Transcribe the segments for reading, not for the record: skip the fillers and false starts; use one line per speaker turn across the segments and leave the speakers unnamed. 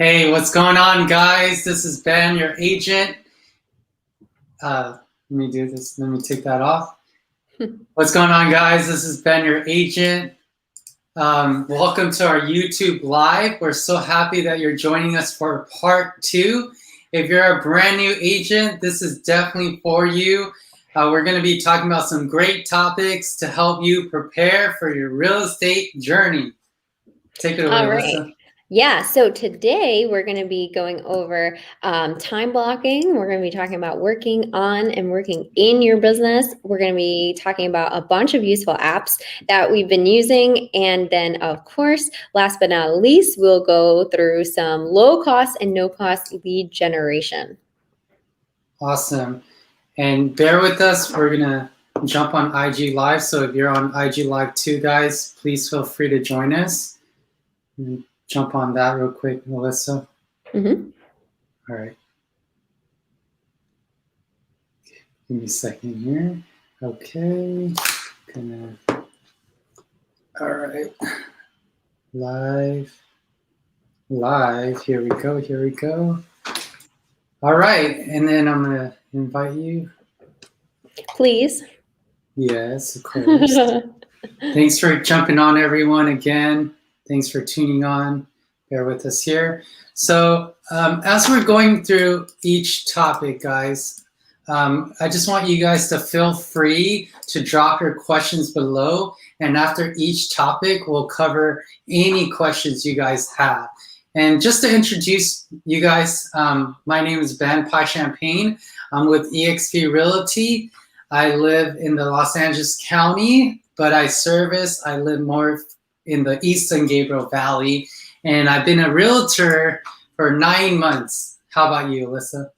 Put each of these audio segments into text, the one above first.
Hey, what's going on, guys? This is Ben, your agent. Let me do this. Let me take that off. What's going on, guys? This is Ben, your agent. Welcome to our YouTube Live. We're so happy that you're joining us for part 2. If you're a brand new agent, this is definitely for you. We're going to be talking about some great topics to help you prepare for your real estate journey. Take it away, Alissa.
Yeah, so today we're going to be going over time blocking. We're going to be talking about working on and working in your business. We're going to be talking about a bunch of useful apps that we've been using. And then, of course, last but not least, we'll go through some low cost and no cost lead generation.
Awesome. And bear with us. We're going to jump on IG Live. So if you're on IG Live too, guys, please feel free to join us. Jump on that real quick, Melissa.
Mm-hmm.
All right. Give me a second here. Okay. All right. Live. Here we go. All right. And then I'm going to invite you.
Please.
Yes, of course. Thanks for jumping on, everyone, again. Thanks for tuning on. Bear with us here. So as we're going through each topic, guys, I just want you guys to feel free to drop your questions below. And after each topic, we'll cover any questions you guys have. And just to introduce you guys, my name is Ben Pie Champagne. I'm with eXp Realty. I live in the Los Angeles County, but I live more in the East San Gabriel Valley, and I've been a realtor for 9 months. How about you, Alissa?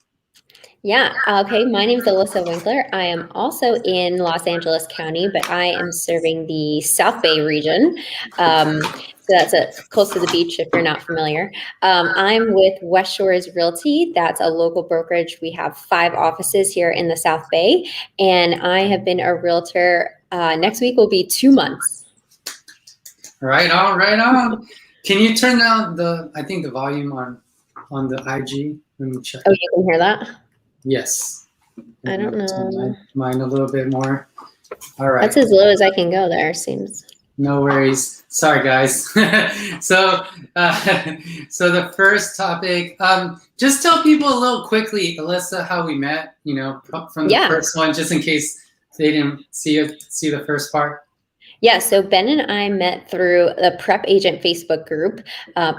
Yeah, okay, my name is Alissa Winkler. I am also in Los Angeles County, but I am serving the South Bay region. So that's close to the beach if you're not familiar. I'm with West Shores Realty. That's a local brokerage. We have 5 offices here in the South Bay, and I have been a realtor. Next week will be 2 months.
Right on. Can you turn down the volume on the IG? Let me check.
Oh, you can hear that?
Yes.
I don't know.
Mine a little bit more. All right.
That's as low as I can go there, seems.
No worries. Sorry, guys. So the first topic, just tell people a little quickly, Alissa, how we met, from the first one, just in case they didn't see the first part.
Yeah, so Ben and I met through the prepagent Facebook group.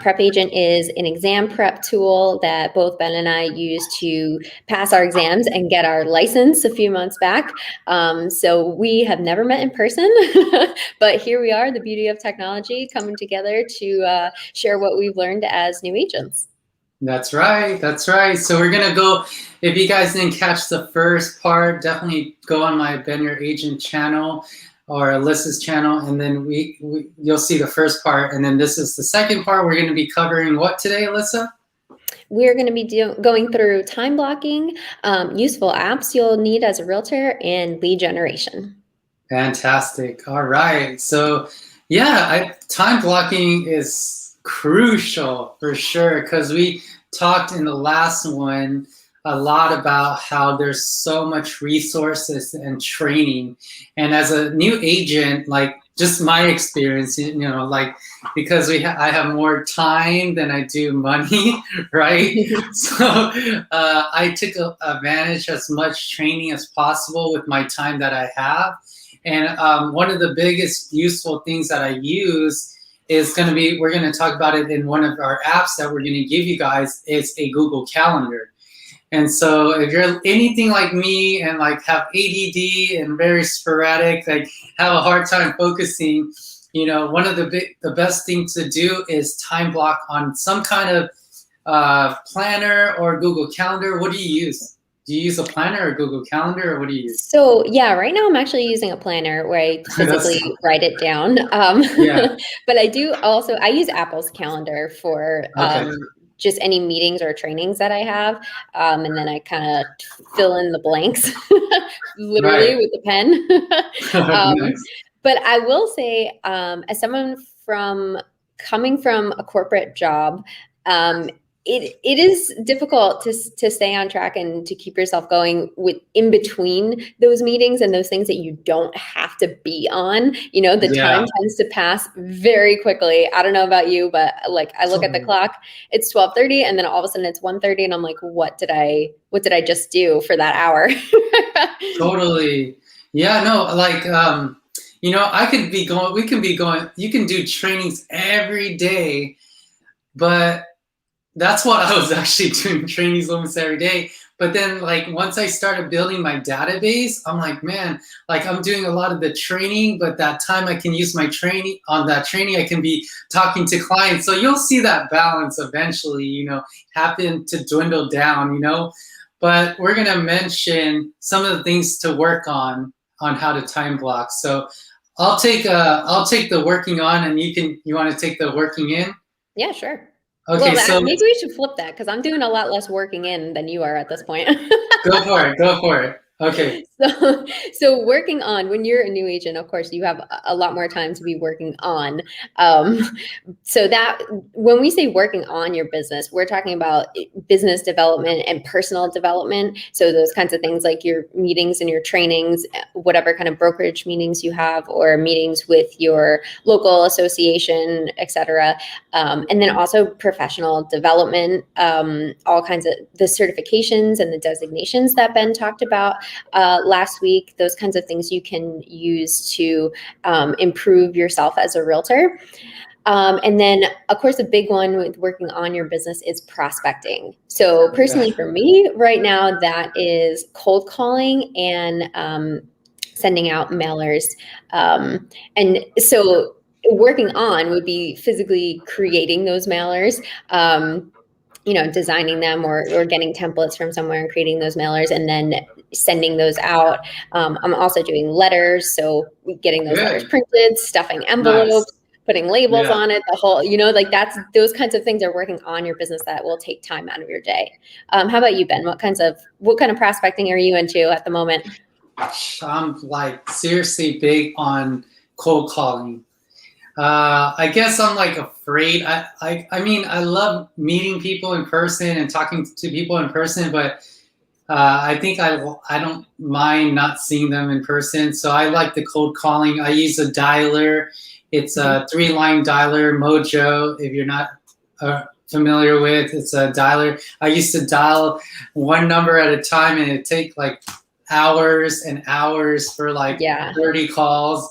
Prepagent is an exam prep tool that both Ben and I used to pass our exams and get our license a few months back. So we have never met in person, but here we are, the beauty of technology, coming together to share what we've learned as new agents.
That's right. So we're going to go, if you guys didn't catch the first part, definitely go on my BenYouAgent channel or Alissa's channel, and then you'll see the first part, and then this is the second part. We're going to be covering what today, Alissa?
We're going to be going through time blocking, useful apps you'll need as a realtor, and lead generation.
Fantastic. All right. So yeah, time blocking is crucial for sure, because we talked in the last one a lot about how there's so much resources and training. And as a new agent, like just my experience, because I have more time than I do money, right? So I took advantage as much training as possible with my time that I have. And one of the biggest useful things that I use is going to be, we're going to talk about it in one of our apps that we're going to give you guys, is a Google Calendar. And so if you're anything like me and have ADD and very sporadic, have a hard time focusing, one of the best things to do is time block on some kind of planner or Google Calendar. What do you use? Do you use a planner or Google Calendar, or what do you use?
So yeah, right now I'm actually using a planner where I physically write it down. But I use Apple's calendar for just any meetings or trainings that I have. And then I kind of fill in the blanks, literally with a pen. Nice. But I will say, as someone coming from a corporate job, it is difficult to stay on track and to keep yourself going with in between those meetings and those things that you don't have to be on. You know, the time tends to pass very quickly. I don't know about you, but like I look at the clock, it's 12:30 and then all of a sudden it's 1:30 and I'm like, what did I just do for that hour?
Totally. Yeah, no, like you know, we can be going, you can do trainings every day, but that's what I was actually doing, trainings almost every day. But then like once I started building my database, I'm like, man, like I'm doing a lot of the training, but that time I can use my training on that training, I can be talking to clients. So you'll see that balance eventually, you know, happen to dwindle down, you know. But we're gonna mention some of the things to work on how to time block. So I'll take the working on, and you want to take the working in?
Yeah, sure.
Okay,
well,
so
maybe we should flip that because I'm doing a lot less working in than you are at this point.
go for it. Okay.
So working on, when you're a new agent, of course, you have a lot more time to be working on. So that when we say working on your business, we're talking about business development and personal development. So those kinds of things like your meetings and your trainings, whatever kind of brokerage meetings you have, or meetings with your local association, et cetera. And then also professional development, all kinds of the certifications and the designations that Ben talked about last week, those kinds of things you can use to improve yourself as a realtor. And then, of course, a big one with working on your business is prospecting. So personally, for me right now, that is cold calling and sending out mailers. And so working on would be physically creating those mailers. You know, designing them or getting templates from somewhere and creating those mailers and then sending those out. I'm also doing letters. So getting those letters printed, stuffing envelopes, putting labels on it, the whole, you know, like those kinds of things are working on your business that will take time out of your day. How about you, Ben? What kind of prospecting are you into at the moment?
I'm like seriously big on cold calling. I guess I'm like afraid. I mean, I love meeting people in person and talking to people in person, but I think I don't mind not seeing them in person. So I like the cold calling. I use a dialer. It's a 3-line dialer, Mojo. If you're not familiar with, it's a dialer. I used to dial one number at a time, and it'd take like hours and hours for like 30 calls.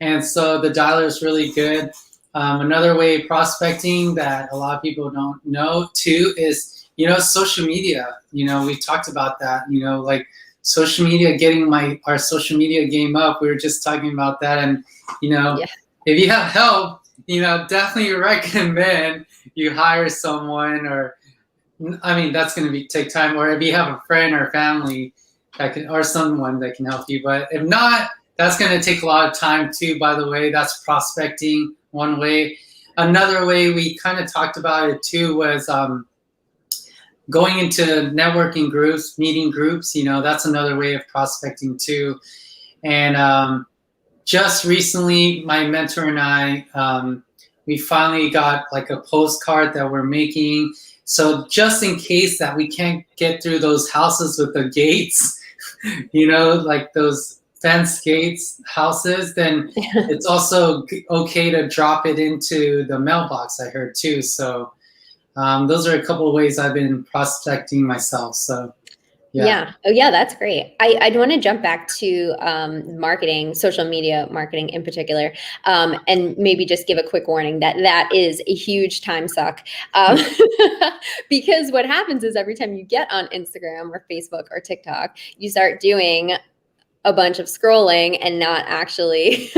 And so the dialer is really good. Another way of prospecting that a lot of people don't know too is, you know, social media. You know, we talked about that, you know, like social media, getting our social media game up. We were just talking about that. And, you know, if you have help, you know, definitely recommend you hire someone, or, I mean, that's going to take time. Or if you have a friend or family or someone that can help you. But if not, that's going to take a lot of time too, by the way. That's prospecting one way. Another way we kind of talked about it too was going into networking groups, meeting groups. You know, that's another way of prospecting too. And just recently, my mentor and I, we finally got like a postcard that we're making. So just in case that we can't get through those houses with the gates, you know, like those fence gates houses, then it's also okay to drop it into the mailbox, I heard too. So those are a couple of ways I've been prospecting myself. So
yeah. Oh yeah, that's great. I'd want to jump back to marketing, social media marketing in particular, and maybe just give a quick warning that is a huge time suck. Because what happens is every time you get on Instagram or Facebook or TikTok, you start doing a bunch of scrolling and not actually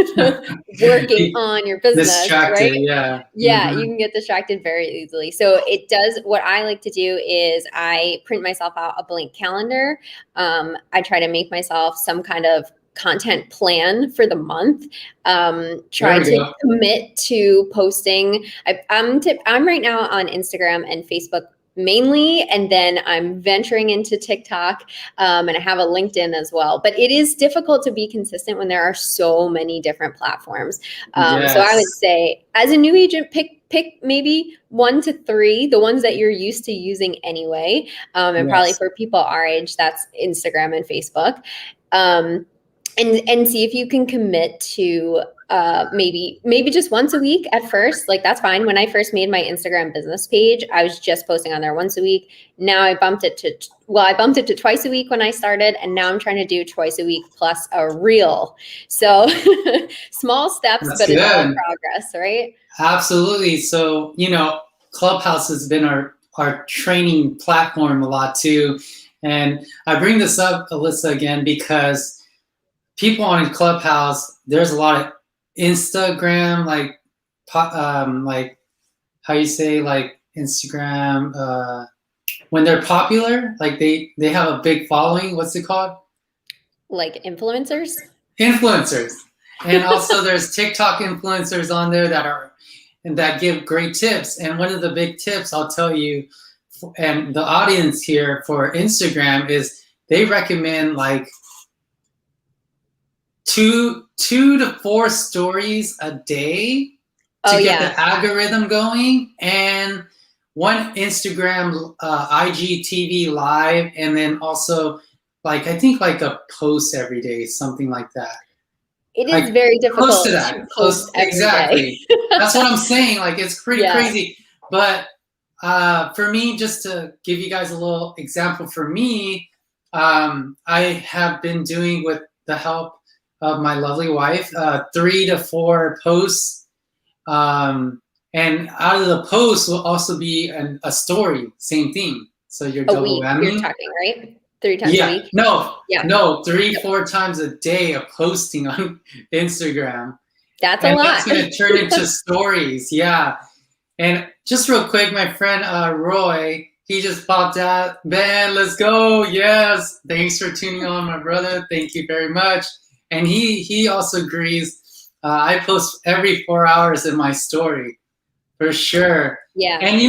working on your business,
distracted,
right?
Yeah,
you can get distracted very easily. So it does, what I like to do is I print myself out a blank calendar. I try to make myself some kind of content plan for the month. Try to commit to posting. I'm right now on Instagram and Facebook mainly, and then I'm venturing into TikTok, and I have a LinkedIn as well. But it is difficult to be consistent when there are so many different platforms. So I would say, as a new agent, pick pick maybe 1 to 3, the ones that you're used to using anyway. And probably for people our age, that's Instagram and Facebook. And see if you can commit to maybe just once a week at first. Like, that's fine. When I first made my Instagram business page, I was just posting on there once a week. Now I bumped it to twice a week when I started, and now I'm trying to do twice a week plus a reel. So small steps, but it's all progress, right?
Absolutely. So, Clubhouse has been our training platform a lot too. And I bring this up, Alissa, again, because people on Clubhouse, there's a lot of Instagram, like how you say, like Instagram, when they're popular, like they have a big following. What's it called?
Like influencers?
Influencers. And also there's TikTok influencers on there that give great tips. And one of the big tips I'll tell you, and the audience here for Instagram, is they recommend like 2 to 4 stories a day to get the algorithm going, and 1 Instagram IGTV live, and then also I think a post every day, something like that.
It is very difficult to post every
exactly.
day.
That's what I'm saying. Like, it's pretty crazy. But for me, just to give you guys a little example, for me, I have been doing, with the help of my lovely wife, 3 to 4 posts. And out of the posts will also be a story, same thing. So you're double whammy.
You're talking, right? 3 times a week?
No, 3-4 times a day of posting on Instagram.
That's a lot.
That's going to turn into stories. Yeah. And just real quick, my friend Roy, he just popped out. Ben, let's go. Yes. Thanks for tuning on, my brother. Thank you very much. And he also agrees. I post every 4 hours in my story, for sure.
Yeah.
And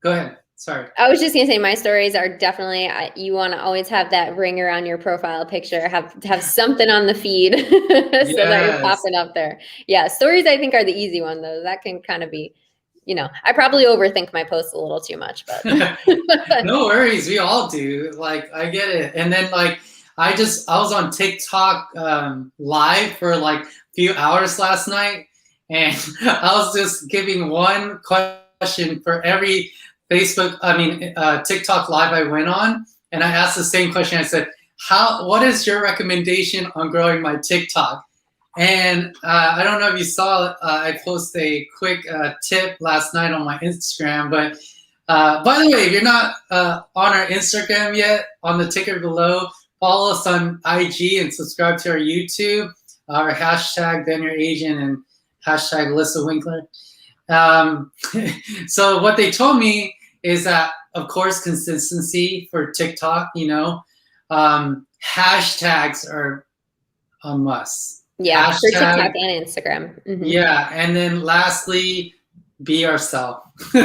go ahead. Sorry.
I was just gonna say, my stories are definitely, you want to always have that ring around your profile picture, have something on the feed so that you're popping up there. Yeah, stories I think are the easy one though. That can kind of be, I probably overthink my posts a little too much, but
no worries. We all do. Like, I get it. And then I was on TikTok live for a few hours last night, and I was just giving one question for every TikTok live I went on, and I asked the same question. I said, what is your recommendation on growing my TikTok? And I don't know if you saw, I posted a quick tip last night on my Instagram, but by the way, if you're not on our Instagram yet, on the ticker below, follow us on IG and subscribe to our YouTube, our hashtag BenYouAgent and hashtag Alissa Winkler. So what they told me is that, of course, consistency for TikTok, hashtags are a must.
Yeah, for TikTok and Instagram. Mm-hmm.
Yeah, and then lastly, be yourself. Be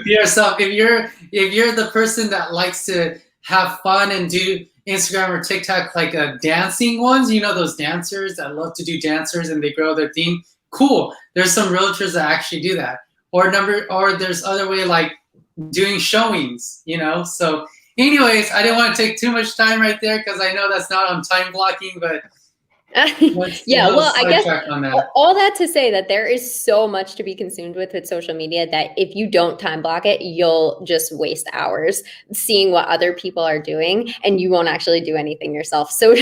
yourself. If you're the person that likes to have fun and do Instagram or TikTok dancing ones, those dancers that love to do dancers and they grow their theme. Cool. There's some realtors that actually do that. Or there's other way, like doing showings, So anyways, I didn't want to take too much time right there because I know that's not on time blocking, but
I guess all that to say that there is so much to be consumed with social media that if you don't time block it, you'll just waste hours seeing what other people are doing and you won't actually do anything yourself. So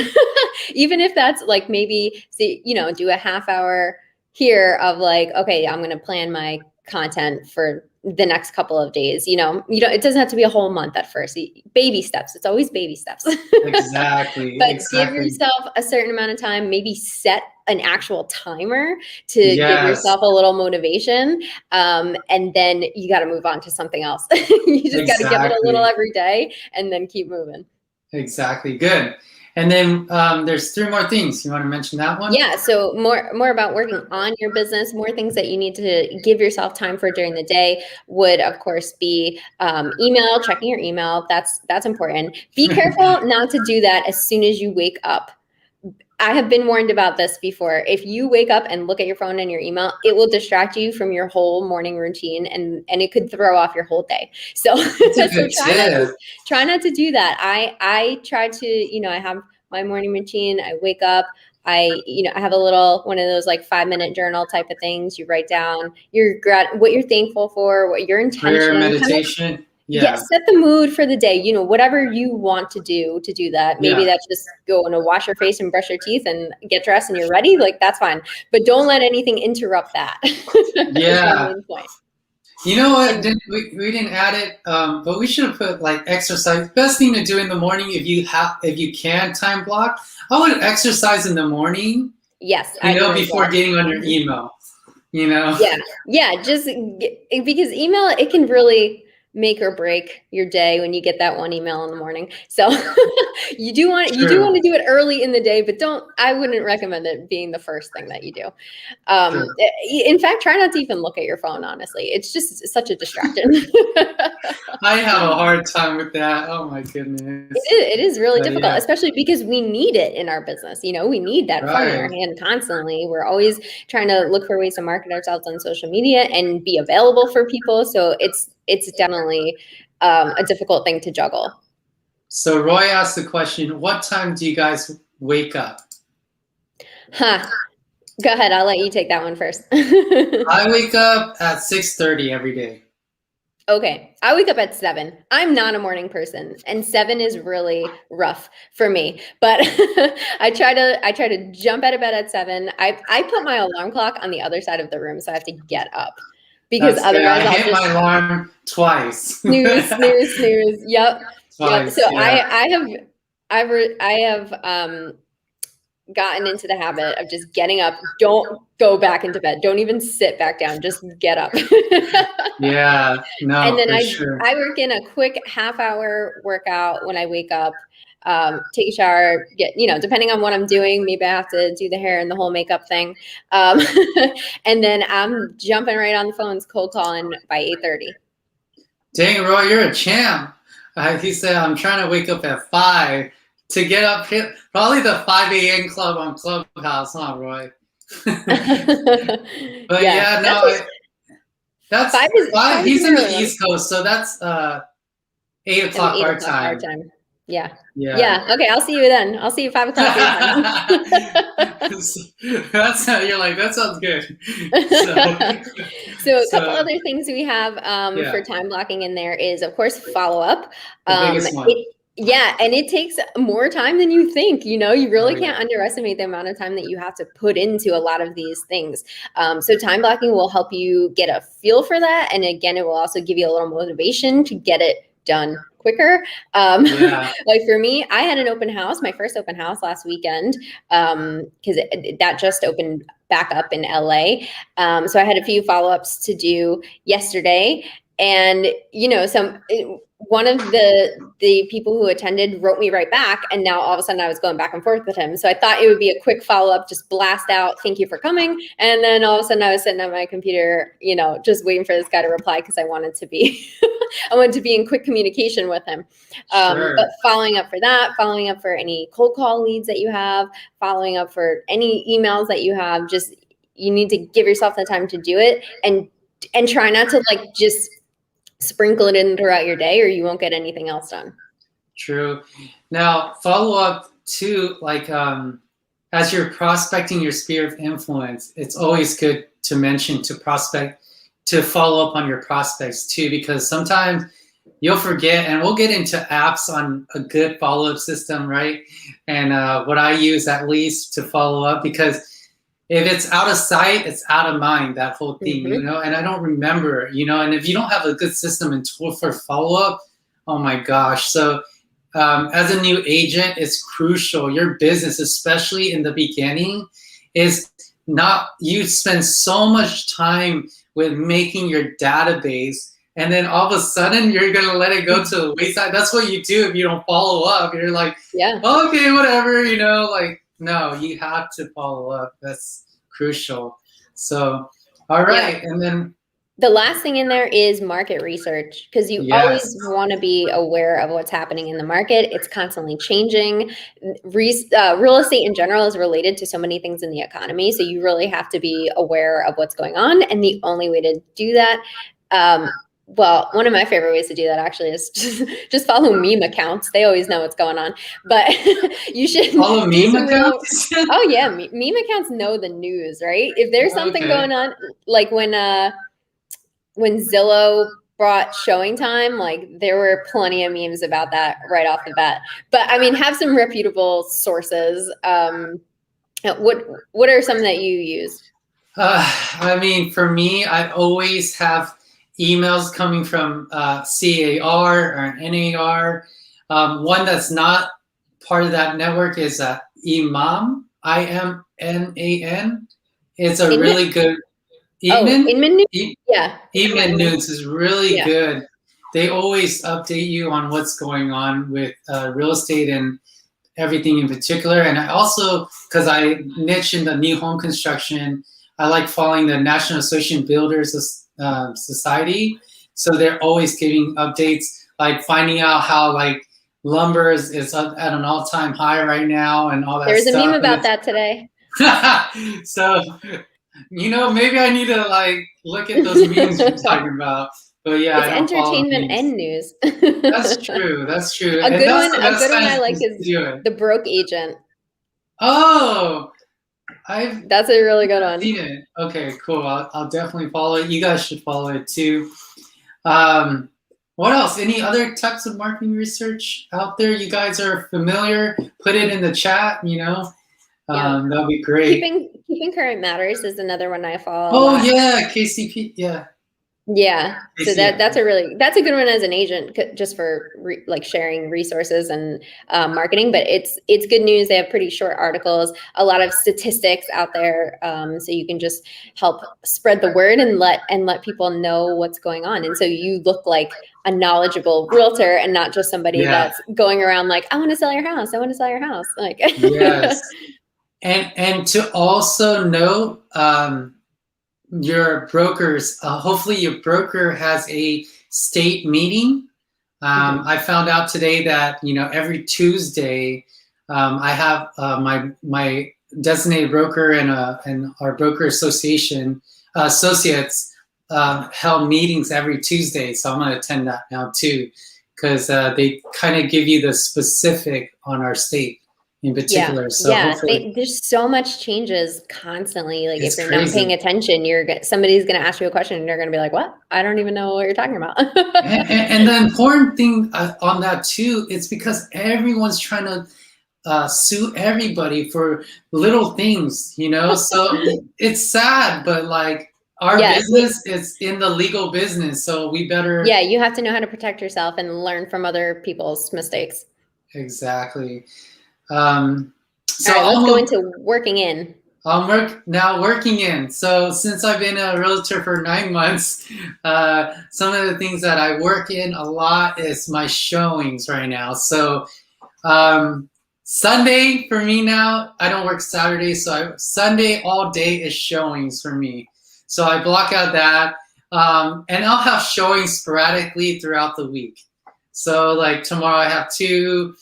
even if that's maybe do a half hour here of okay, I'm going to plan my content for the next couple of days, it doesn't have to be a whole month at first. Baby steps. It's always baby steps.
Exactly.
But give yourself a certain amount of time, maybe set an actual timer to give yourself a little motivation. And then you got to move on to something else. You just got to give it a little every day and then keep moving.
Exactly. Good. And then there's 3 more things. You want to mention that one?
Yeah. So more about working on your business, more things that you need to give yourself time for during the day would, of course, be checking your email. That's important. Be careful not to do that as soon as you wake up. I have been warned about this before. If you wake up and look at your phone and your email, it will distract you from your whole morning routine, and it could throw off your whole day. So, so try not to do that. I try to, you know, I have my morning routine. I wake up. I have a little one of those like 5-minute journal type of things. You write down what you're thankful for, what your intention,
prayer, meditation.
Yeah, set the mood for the day. You know, whatever you want to do that. Maybe that's just go and wash your face and brush your teeth and get dressed and you're ready. Like, that's fine. But don't let anything interrupt that.
Yeah. You know what? We didn't add it, but we should have put like exercise. Best thing to do in the morning if you can time block. I would exercise in the morning.
Yes.
You know, before getting on your email. You know.
Yeah. Just because email, it can really make or break your day when you get that one email in the morning. So you do want to do it early in the day, but I wouldn't recommend it being the first thing that you do. In fact, try not to even look at your phone, honestly. It's just such a distraction.
I have a hard time with that. Oh my goodness.
It is really difficult, especially because we need it in our business. You know, we need that phone in our hand constantly. We're always trying to look for ways to market ourselves on social media and be available for people. So it's definitely a difficult thing to juggle.
So Roy asked the question, what time do you guys wake up?
Go ahead. I'll let you take that one first.
I wake up at 6:30 every day.
Okay. I wake up at 7. I'm not a morning person, and 7 is really rough for me, but I try to jump out of bed at 7. I put my alarm clock on the other side of the room, so I have to get up. Because otherwise
I hit my alarm twice.
Snooze. Yep.
Twice,
so yeah. I have gotten into the habit of just getting up. Don't go back into bed. Don't even sit back down. Just get up.
Yeah. No.
And then
I
work in a quick half-hour workout when I wake up. Take a shower, depending on what I'm doing, maybe I have to do the hair and the whole makeup thing. And then I'm jumping right on the phones, cold calling by 8:30.
Dang, Roy, you're a champ. He said, I'm trying to wake up at 5 to get up here. Probably the 5 a.m. club on Clubhouse, huh, Roy? But that's 5. He's in the East Coast, so that's 8 o'clock our time.
Yeah. Okay, I'll see you then. I'll see you 5 o'clock your time.
You're like, that sounds good.
So a couple other things we have for time blocking in there is, of course, follow up.
The biggest one.
And it takes more time than you think. You know, you really can't underestimate the amount of time that you have to put into a lot of these things. So time blocking will help you get a feel for that. And again, it will also give you a little motivation to get it done quicker. Like for me, I had an open house, my first open house last weekend, because that just opened back up in LA. So I had a few follow-ups to do yesterday. And, one of the people who attended wrote me right back. And now all of a sudden I was going back and forth with him. So I thought it would be a quick follow-up, just blast out, thank you for coming. And then all of a sudden I was sitting at my computer, just waiting for this guy to reply because I wanted to be in quick communication with him. But following up for that, following up for any cold call leads that you have, following up for any emails that you have, just, you need to give yourself the time to do it and try not to just sprinkle it in throughout your day, or you won't get anything else done.
True. Now, follow up too, as you're prospecting your sphere of influence, it's always good to mention to follow up on your prospects too, because sometimes you'll forget, and we'll get into apps on a good follow-up system, right? And what I use at least to follow up, because if it's out of sight, it's out of mind, that whole thing, and I don't remember, and if you don't have a good system and tool for follow-up, oh my gosh. So as a new agent, it's crucial. Your business, especially in the beginning, is not, you spend so much time with making your database, and then all of a sudden you're going to let it go to the wayside. That's what you do if you don't follow up. You're like, okay, whatever, no, you have to follow up. That's crucial. So, all right. And then
The last thing in there is market research, because you
Yes.
always want to be aware of what's happening in the market. It's constantly changing. Real estate in general is related to so many things in the economy. So you really have to be aware of what's going on. And the only way to do that, well, one of my favorite ways to do that actually is just follow meme accounts. They always know what's going on. But you should
Follow meme accounts?
Oh yeah, meme accounts know the news, right? If there's something going on, like when Zillow brought showing time, like there were plenty of memes about that right off the bat. But I mean, have some reputable sources. What are some that you use?
I mean, for me, I always have emails coming from CAR or NAR. One that's not part of that network is Imam, IMNAN. It's a really good.
Inman News? Yeah.
Inman News is really good. They always update you on what's going on with real estate and everything in particular. And I also, because I niche in the new home construction, I like following the National Association Builders Society. So they're always giving updates, like finding out how like lumber is up at an all-time high right now and all that
There's
stuff.
There's a meme about that today.
So, maybe I need to like look at those memes you're talking about. But yeah,
it's entertainment and news.
That's true. That's true.
A good one I like is the Broke Agent.
Oh,
that's a really good one.
Seen it. Okay, cool. I'll definitely follow it. You guys should follow it too. What else? Any other types of marketing research out there you guys are familiar? Put it in the chat. That'll be great.
Keeping Current Matters is another one I follow.
Oh yeah, KCP. Yeah.
Yeah, so that's a good one as an agent, just for like sharing resources and marketing. But it's good news. They have pretty short articles, a lot of statistics out there, so you can just help spread the word and let people know what's going on. And so you look like a knowledgeable realtor and not just somebody that's going around like, I want to sell your house. I want to sell your house. Like
yes, and to also know. Your brokers, hopefully your broker has a state meeting. I found out today that, every Tuesday, I have my designated broker and our broker association associates held meetings every Tuesday. So I'm going to attend that now too, because they kind of give you the specific on our state in particular.
There's so much changes constantly. Like if you're not paying attention, somebody's going to ask you a question and you're going to be like, what? I don't even know what you're talking about.
and the important thing on that too, it's because everyone's trying to sue everybody for little things, so it's sad, but like our business is in the legal business. So we better.
Yeah. You have to know how to protect yourself and learn from other people's mistakes.
Exactly.
So let's go into working in.
I'm working in. So since I've been a realtor for 9 months, some of the things that I work in a lot is my showings right now. So Sunday for me now, I don't work Saturday, so Sunday all day is showings for me. So I block out that, and I'll have showings sporadically throughout the week. So like tomorrow I have 2.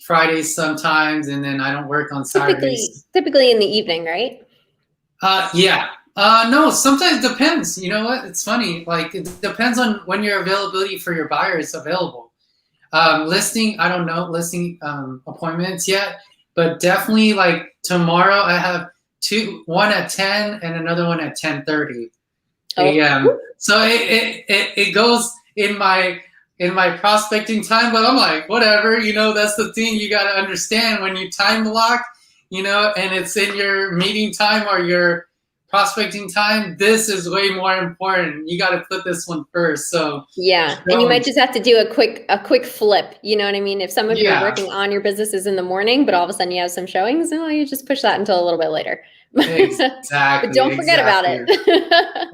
Fridays sometimes, and then I don't work on Saturdays.
Typically in the evening, right?
Yeah. No, sometimes it depends. You know what? It's funny. Like it depends on when your availability for your buyer is available. Listing, I don't know listing appointments yet, but definitely like tomorrow I have 2, one at 10 and another one at 10:30 a.m. So it goes in my prospecting time, but I'm like, whatever, that's the thing you got to understand when you time block, and it's in your meeting time or your prospecting time, this is way more important. You got to put this one first. So
yeah. And you might just have to do a quick flip. You know what I mean? If some of you are working on your businesses in the morning, but all of a sudden you have some showings, you just push that until a little bit later.
Exactly.
But don't forget about it.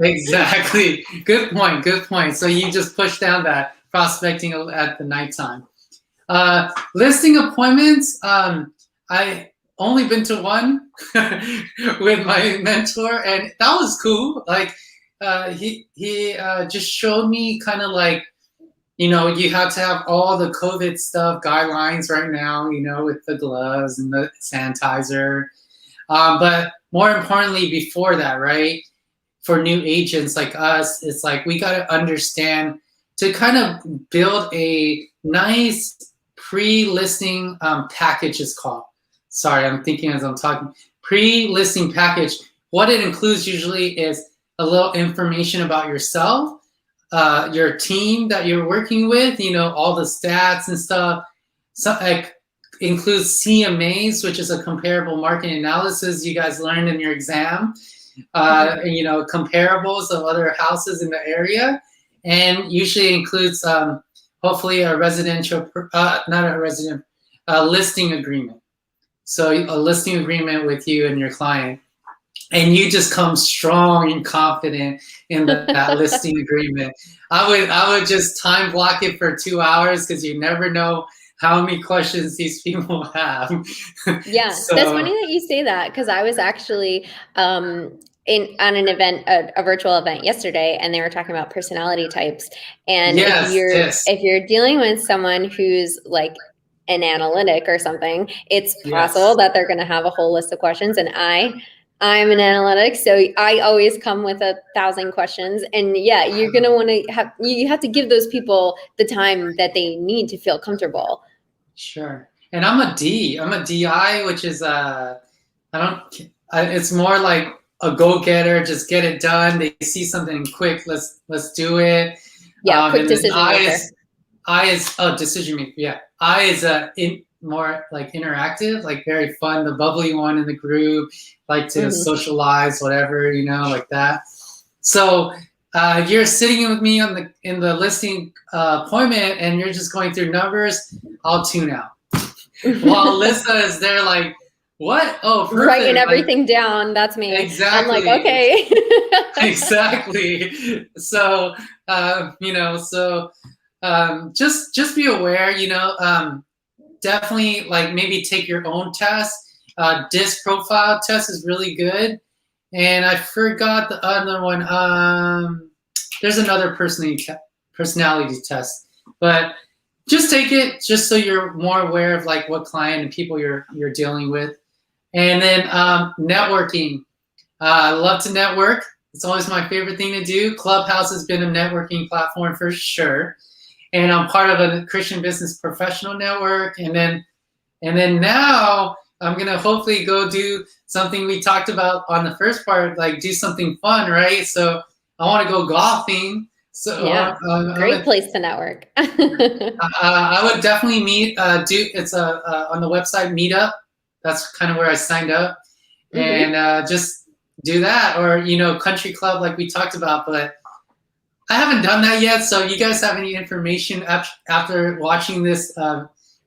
Exactly. Good point. So you just push down that prospecting at the nighttime. Listing appointments, I only been to one with my mentor, and that was cool. Like he just showed me kind of like, you have to have all the COVID stuff guidelines right now, with the gloves and the sanitizer. But more importantly, before that, right, for new agents like us, it's like we got to understand to kind of build a nice pre-listing package is called. Sorry, I'm thinking as I'm talking. Pre-listing package. What it includes usually is a little information about yourself, your team that you're working with, all the stats and stuff. So, like, includes CMAs, which is a comparable market analysis you guys learned in your exam. Comparables of other houses in the area, and usually includes hopefully a listing agreement. So a listing agreement with you and your client, and you just come strong and confident in that listing agreement. I would just time block it for 2 hours, because you never know how many questions these people have.
Yeah,
So,
that's funny that you say that, because I was actually on an event, a virtual event yesterday, and they were talking about personality types. And if you're dealing with someone who's like an analytic or something, it's possible that they're going to have a whole list of questions. And I'm an analytic, so I always come with 1,000 questions. And yeah, you're going to want to you have to give those people the time that they need to feel comfortable.
Sure. And I'm a DI, which is it's more like a go-getter, just get it done. They see something quick, let's do it.
Yeah, quick decision maker.
I is decision maker. Yeah, I is more like interactive, like very fun, the bubbly one in the group, like to socialize, whatever, like that. So you're sitting with me in the listing appointment, and you're just going through numbers. I'll tune out. While Alissa is there, like, what? Oh, perfect.
Writing everything down. That's me.
Exactly.
I'm like, okay.
Exactly. So, just be aware, definitely, like, maybe take your own test. DISC profile test is really good. And I forgot the other one. There's another personality test, but just take it just so you're more aware of like what client and people you're dealing with. And then networking. I love to network. It's always my favorite thing to do. Clubhouse has been a networking platform for sure. And I'm part of a Christian Business Professional Network. And then now I'm going to hopefully go do something we talked about on the first part, like do something fun, right? So I want to go golfing. So
yeah, great place to network.
I would definitely it's on the website Meetup. That's kind of where I signed up. And just do that, or, country club like we talked about, but I haven't done that yet. So you guys have any information after watching this,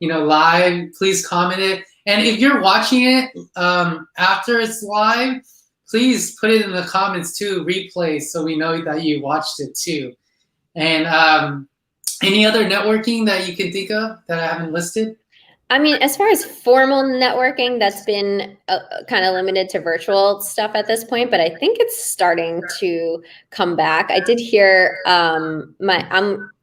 live, please comment it. And if you're watching it after it's live, please put it in the comments too, replay, so we know that you watched it too. And any other networking that you can think of that I haven't listed?
I mean, as far as formal networking, that's been kind of limited to virtual stuff at this point, but I think it's starting to come back. I did hear I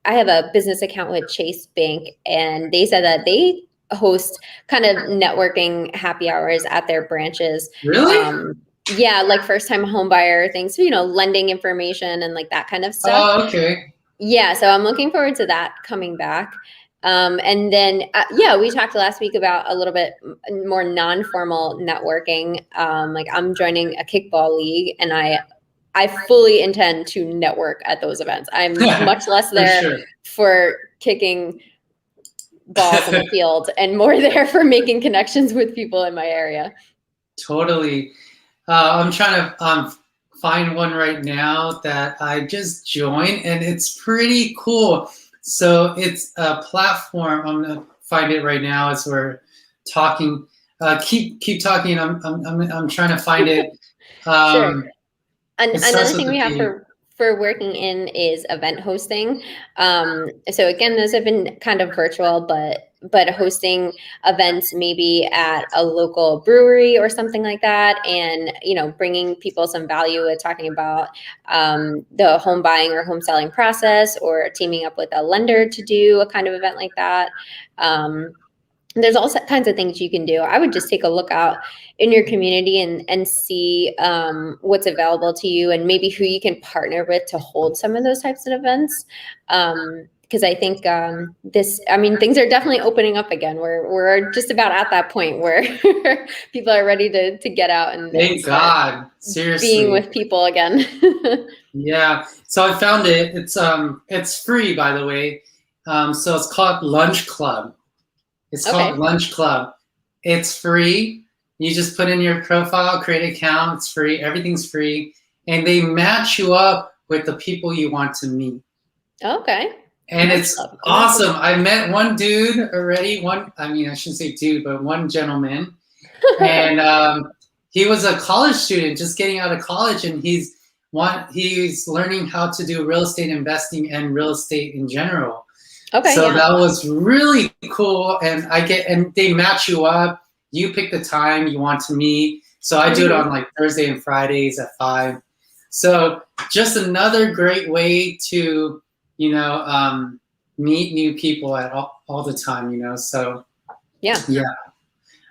have a business account with Chase Bank, and they said that they host kind of networking happy hours at their branches.
Really?
Yeah, like first time home buyer things, lending information and like that kind of stuff.
Oh, okay.
Yeah, so I'm looking forward to that coming back. And then, we talked last week about a little bit more non-formal networking. Like I'm joining a kickball league, and I fully intend to network at those events. I'm much less there for kicking balls in the field and more there for making connections with people in my area.
Totally. I'm trying to find one right now that I just joined, and it's pretty cool. So it's a platform. I'm gonna find it right now as we're talking. Keep talking. I'm trying to find it.
Sure. Another thing we have for working in is event hosting. So again, those have been kind of virtual, but hosting events maybe at a local brewery or something like that, and bringing people some value with talking about the home buying or home selling process, or teaming up with a lender to do a kind of event like that. There's all kinds of things you can do. I would just take a look out in your community and see what's available to you, and maybe who you can partner with to hold some of those types of events. Because I think things are definitely opening up again. We're just about at that point where people are ready to get out and
thank God, seriously,
being with people again.
Yeah. So I found it. It's free, by the way. So it's called Lunch Club. It's called Lunch Club. It's free. You just put in your profile, create an account. It's free. Everything's free. And they match you up with the people you want to meet.
Okay.
And it's awesome. I met one dude already. I shouldn't say dude, but one gentleman. And he was a college student just getting out of college. And he's learning how to do real estate investing and real estate in general.
Okay.
So that was really cool, and they match you up. You pick the time you want to meet. So I do it on like Thursday and Fridays at 5. So just another great way to, meet new people at all the time. So yeah.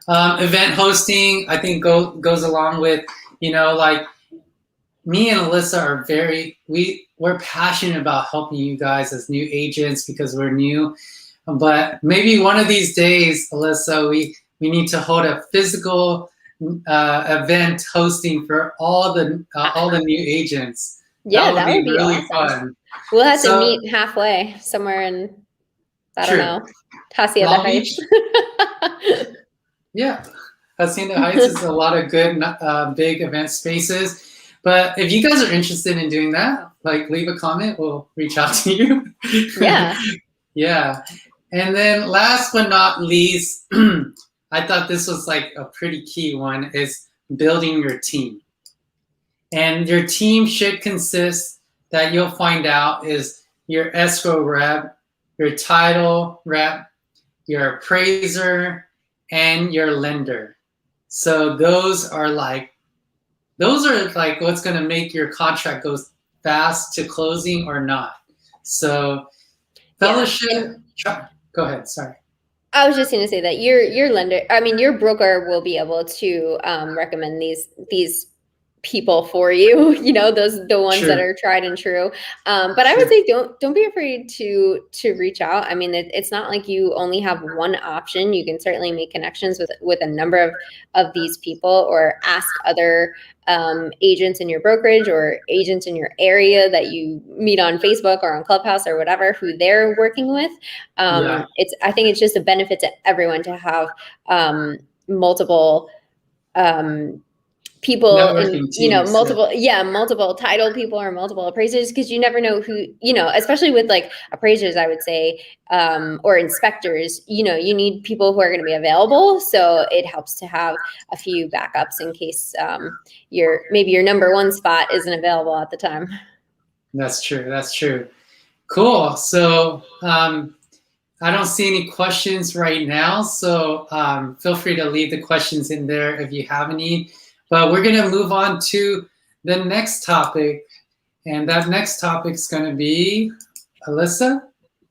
Event hosting, I think goes along with, like me and Alissa are we're passionate about helping you guys as new agents because we're new. But maybe one of these days, Alissa, we need to hold a physical event hosting for all the new agents.
Yeah,
that would be really
awesome.
fun.
We'll have to meet halfway somewhere in, I don't know, Hacienda Heights.
Yeah, Hacienda Heights is a lot of good big event spaces. But if you guys are interested in doing that, like leave a comment, we'll reach out to you.
Yeah.
Yeah. And then last but not least, I thought this was like a pretty key one, is building your team. And your team should consist, that you'll find out, is your escrow rep, your title rep, your appraiser, and your lender. So those are like what's going to make your contract go fast to closing or not. So fellowship, go ahead. Sorry.
I was just going to say that your lender, your broker will be able to recommend these people for you, the ones that are tried and true. But I would say don't be afraid to reach out. It's not like you only have one option. You can certainly make connections with a number of these people, or ask other agents in your brokerage or agents in your area that you meet on Facebook or on Clubhouse or whatever, who they're working with. I think it's just a benefit to everyone to have multiple people in, multiple title people or multiple appraisers, because you never know who, especially with like appraisers, I would say, or inspectors, you need people who are going to be available. So it helps to have a few backups in case your number one spot isn't available at the time.
That's true. Cool. So I don't see any questions right now. So feel free to leave the questions in there if you have any. But we're going to move on to the next topic. And that next topic is going to be, Alissa?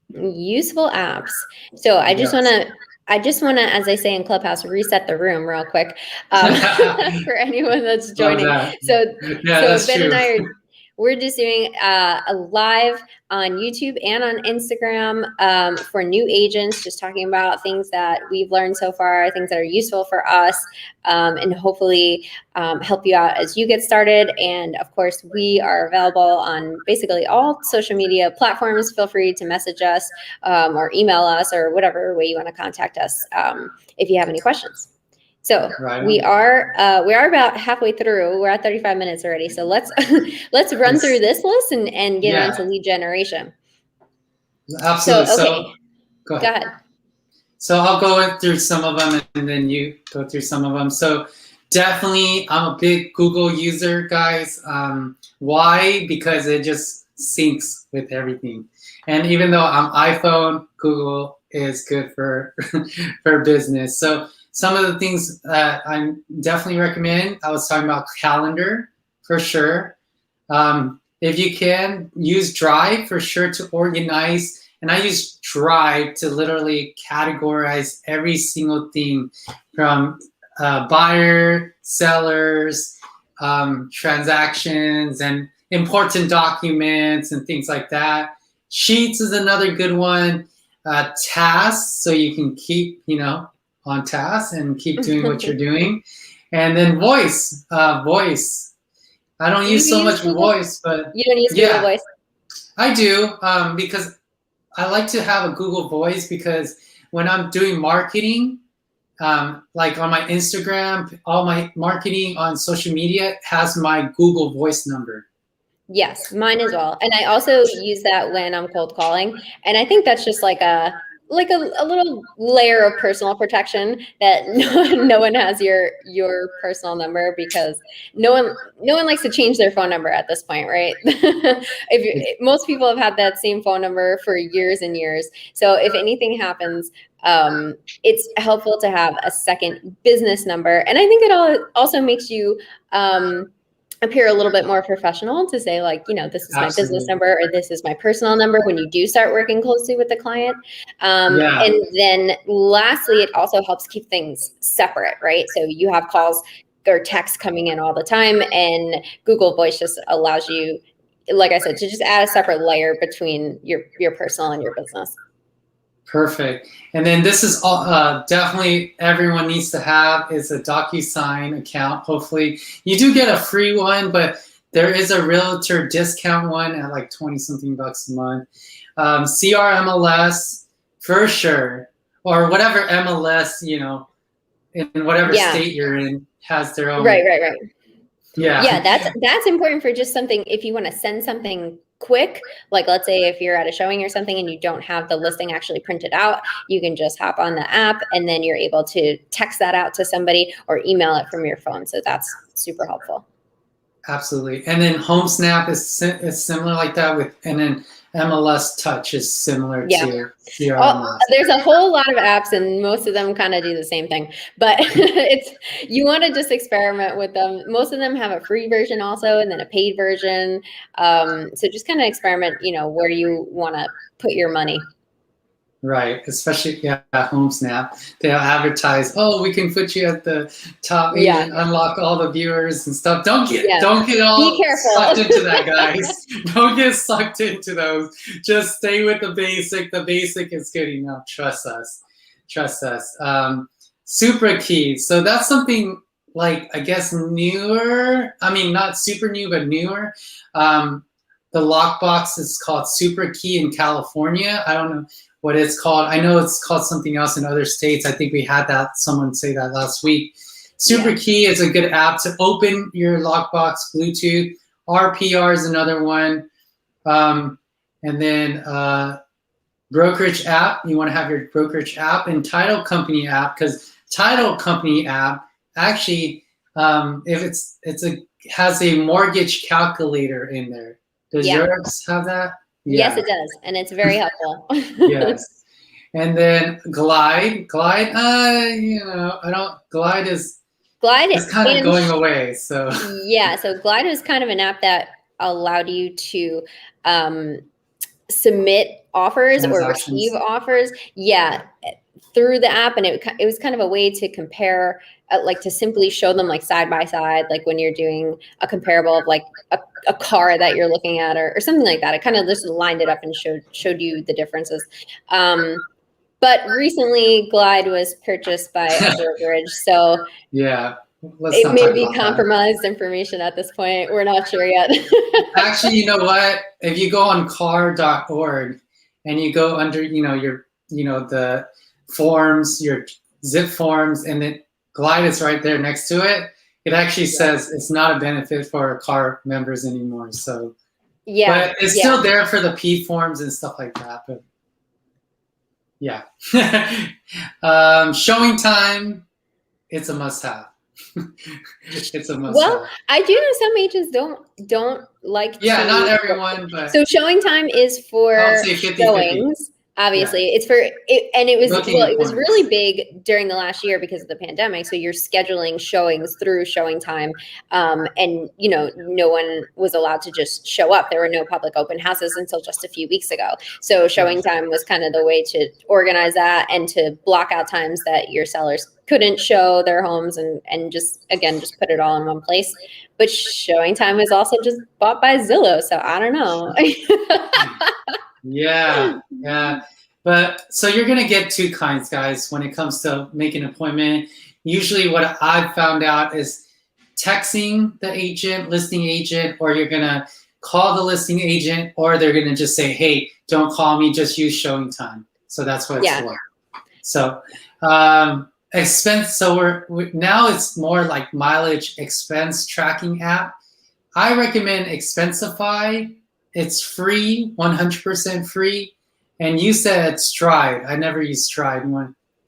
Useful apps. So I just want to, as I say in Clubhouse, reset the room real quick for anyone that's joining. So Ben and I we're just doing a live on YouTube and on Instagram for new agents, just talking about things that we've learned so far, things that are useful for us, and hopefully help you out as you get started. And of course, we are available on basically all social media platforms. Feel free to message us or email us, or whatever way you want to contact us if you have any questions. So we are about halfway through. We're at 35 minutes already. So let's run through this list and get into lead generation.
Absolutely. So
go ahead.
So I'll go through some of them, and then you go through some of them. So Definitely, I'm a big Google user, guys. Why? Because it just syncs with everything. And even though I'm iPhone, Google is good for for business. So some of the things that I definitely recommend, I was talking about calendar for sure. If you can, use Drive for sure to organize. And I use Drive to literally categorize every single thing from buyer, sellers, transactions, and important documents and things like that. Sheets is another good one. Tasks, so you can keep, on task and keep doing what you're doing. And then voice. I don't use so much
Google?
voice, but
you don't use Google Voice?
I do, because I like to have a Google Voice, because when I'm doing marketing, like on my Instagram, all my marketing on social media has my Google Voice number.
Yes, mine as well. And I also use that when I'm cold calling. And I think that's just like a little layer of personal protection that no one has your personal number, because no one likes to change their phone number at this point, right? Most people have had that same phone number for years and years. So if anything happens, it's helpful to have a second business number. And I think it also makes you appear a little bit more professional to say, like, this is my business number, or this is my personal number when you do start working closely with the client. And then lastly, it also helps keep things separate, right? So you have calls or texts coming in all the time, and Google Voice just allows you, like I said, to just add a separate layer between your personal and your business.
Perfect. And then this is all, definitely everyone needs to have is a DocuSign account. Hopefully you do get a free one, but there is a realtor discount one at like 20 something bucks a month. CRMLS for sure, or whatever MLS, in whatever state you're in has their own.
Right.
Yeah,
that's important for just something. If you want to send something quick, like let's say if you're at a showing or something and you don't have the listing actually printed out, you can just hop on the app and then you're able to text that out to somebody or email it from your phone. So that's super helpful.
Absolutely. And then HomeSnap is similar like that and then MLS Touch is similar to CRMLS.
There's a whole lot of apps and most of them kind of do the same thing, but you want to just experiment with them. Most of them have a free version also, and then a paid version. So just kind of experiment, where you want to put your money.
Right, especially HomeSnap. They'll advertise, "Oh, we can put you at the top and unlock all the viewers and stuff." Don't get all sucked into that, guys. Don't get sucked into those. Just stay with the basic. The basic is good enough. Trust us. Super key. So that's something like, I guess, newer. I mean, not super new, but newer. The lockbox is called Super Key in California. I don't know what it's called. I know it's called something else in other states. I think we had someone say that last week. Super Key is a good app to open your lockbox Bluetooth. RPR is another one. And then brokerage app. You want to have your brokerage app, and title company app, because title company app actually, if has a mortgage calculator in there. Does yours have that?
Yeah. Yes, it does, and it's very helpful.
Yes, and then Glide. Glide is kind of going away. So
so Glide was kind of an app that allowed you to submit offers or receive offers. Through the app, and it was kind of a way to compare, like to simply show them like side by side, like when you're doing a comparable of like a car that you're looking at or something like that. It kind of just lined it up and showed you the differences. But recently Glide was purchased by a brokerage, so it may be compromised information at this point. We're not sure yet.
Actually, you know what? If you go on car.org and you go under, the forms, your zip forms, and then Glide is right there next to it. It actually says it's not a benefit for car members anymore. So but it's still there for the P forms and stuff like that. But showing time, it's a must-have. It's a must
Well,
have.
I do know some agents don't like
Yeah,
to.
not everyone, but
So showing time is
I would
for
say 50-50.
showings.
Yeah,
Obviously, it's for it, and it was
booking
it was
appointments.
really big during the last year because of the pandemic. So you're scheduling showings through showing time, and no one was allowed to just show up. There were no public open houses until just a few weeks ago. So showing time was kind of the way to organize that and to block out times that your sellers couldn't show their homes and just put it all in one place. But showing time is also just bought by Zillow, so I don't know.
Yeah, yeah. But so you're gonna get two kinds, guys, when it comes to making an appointment. Usually what I've found out is texting the agent, listing agent, or you're gonna call the listing agent, or they're gonna just say, hey, don't call me, just use showing time. So that's what it's
Yeah.
for. So expense, so we now it's more like mileage expense tracking app. I recommend Expensify. It's free, 100% free. And you said Stride. I never used Stride.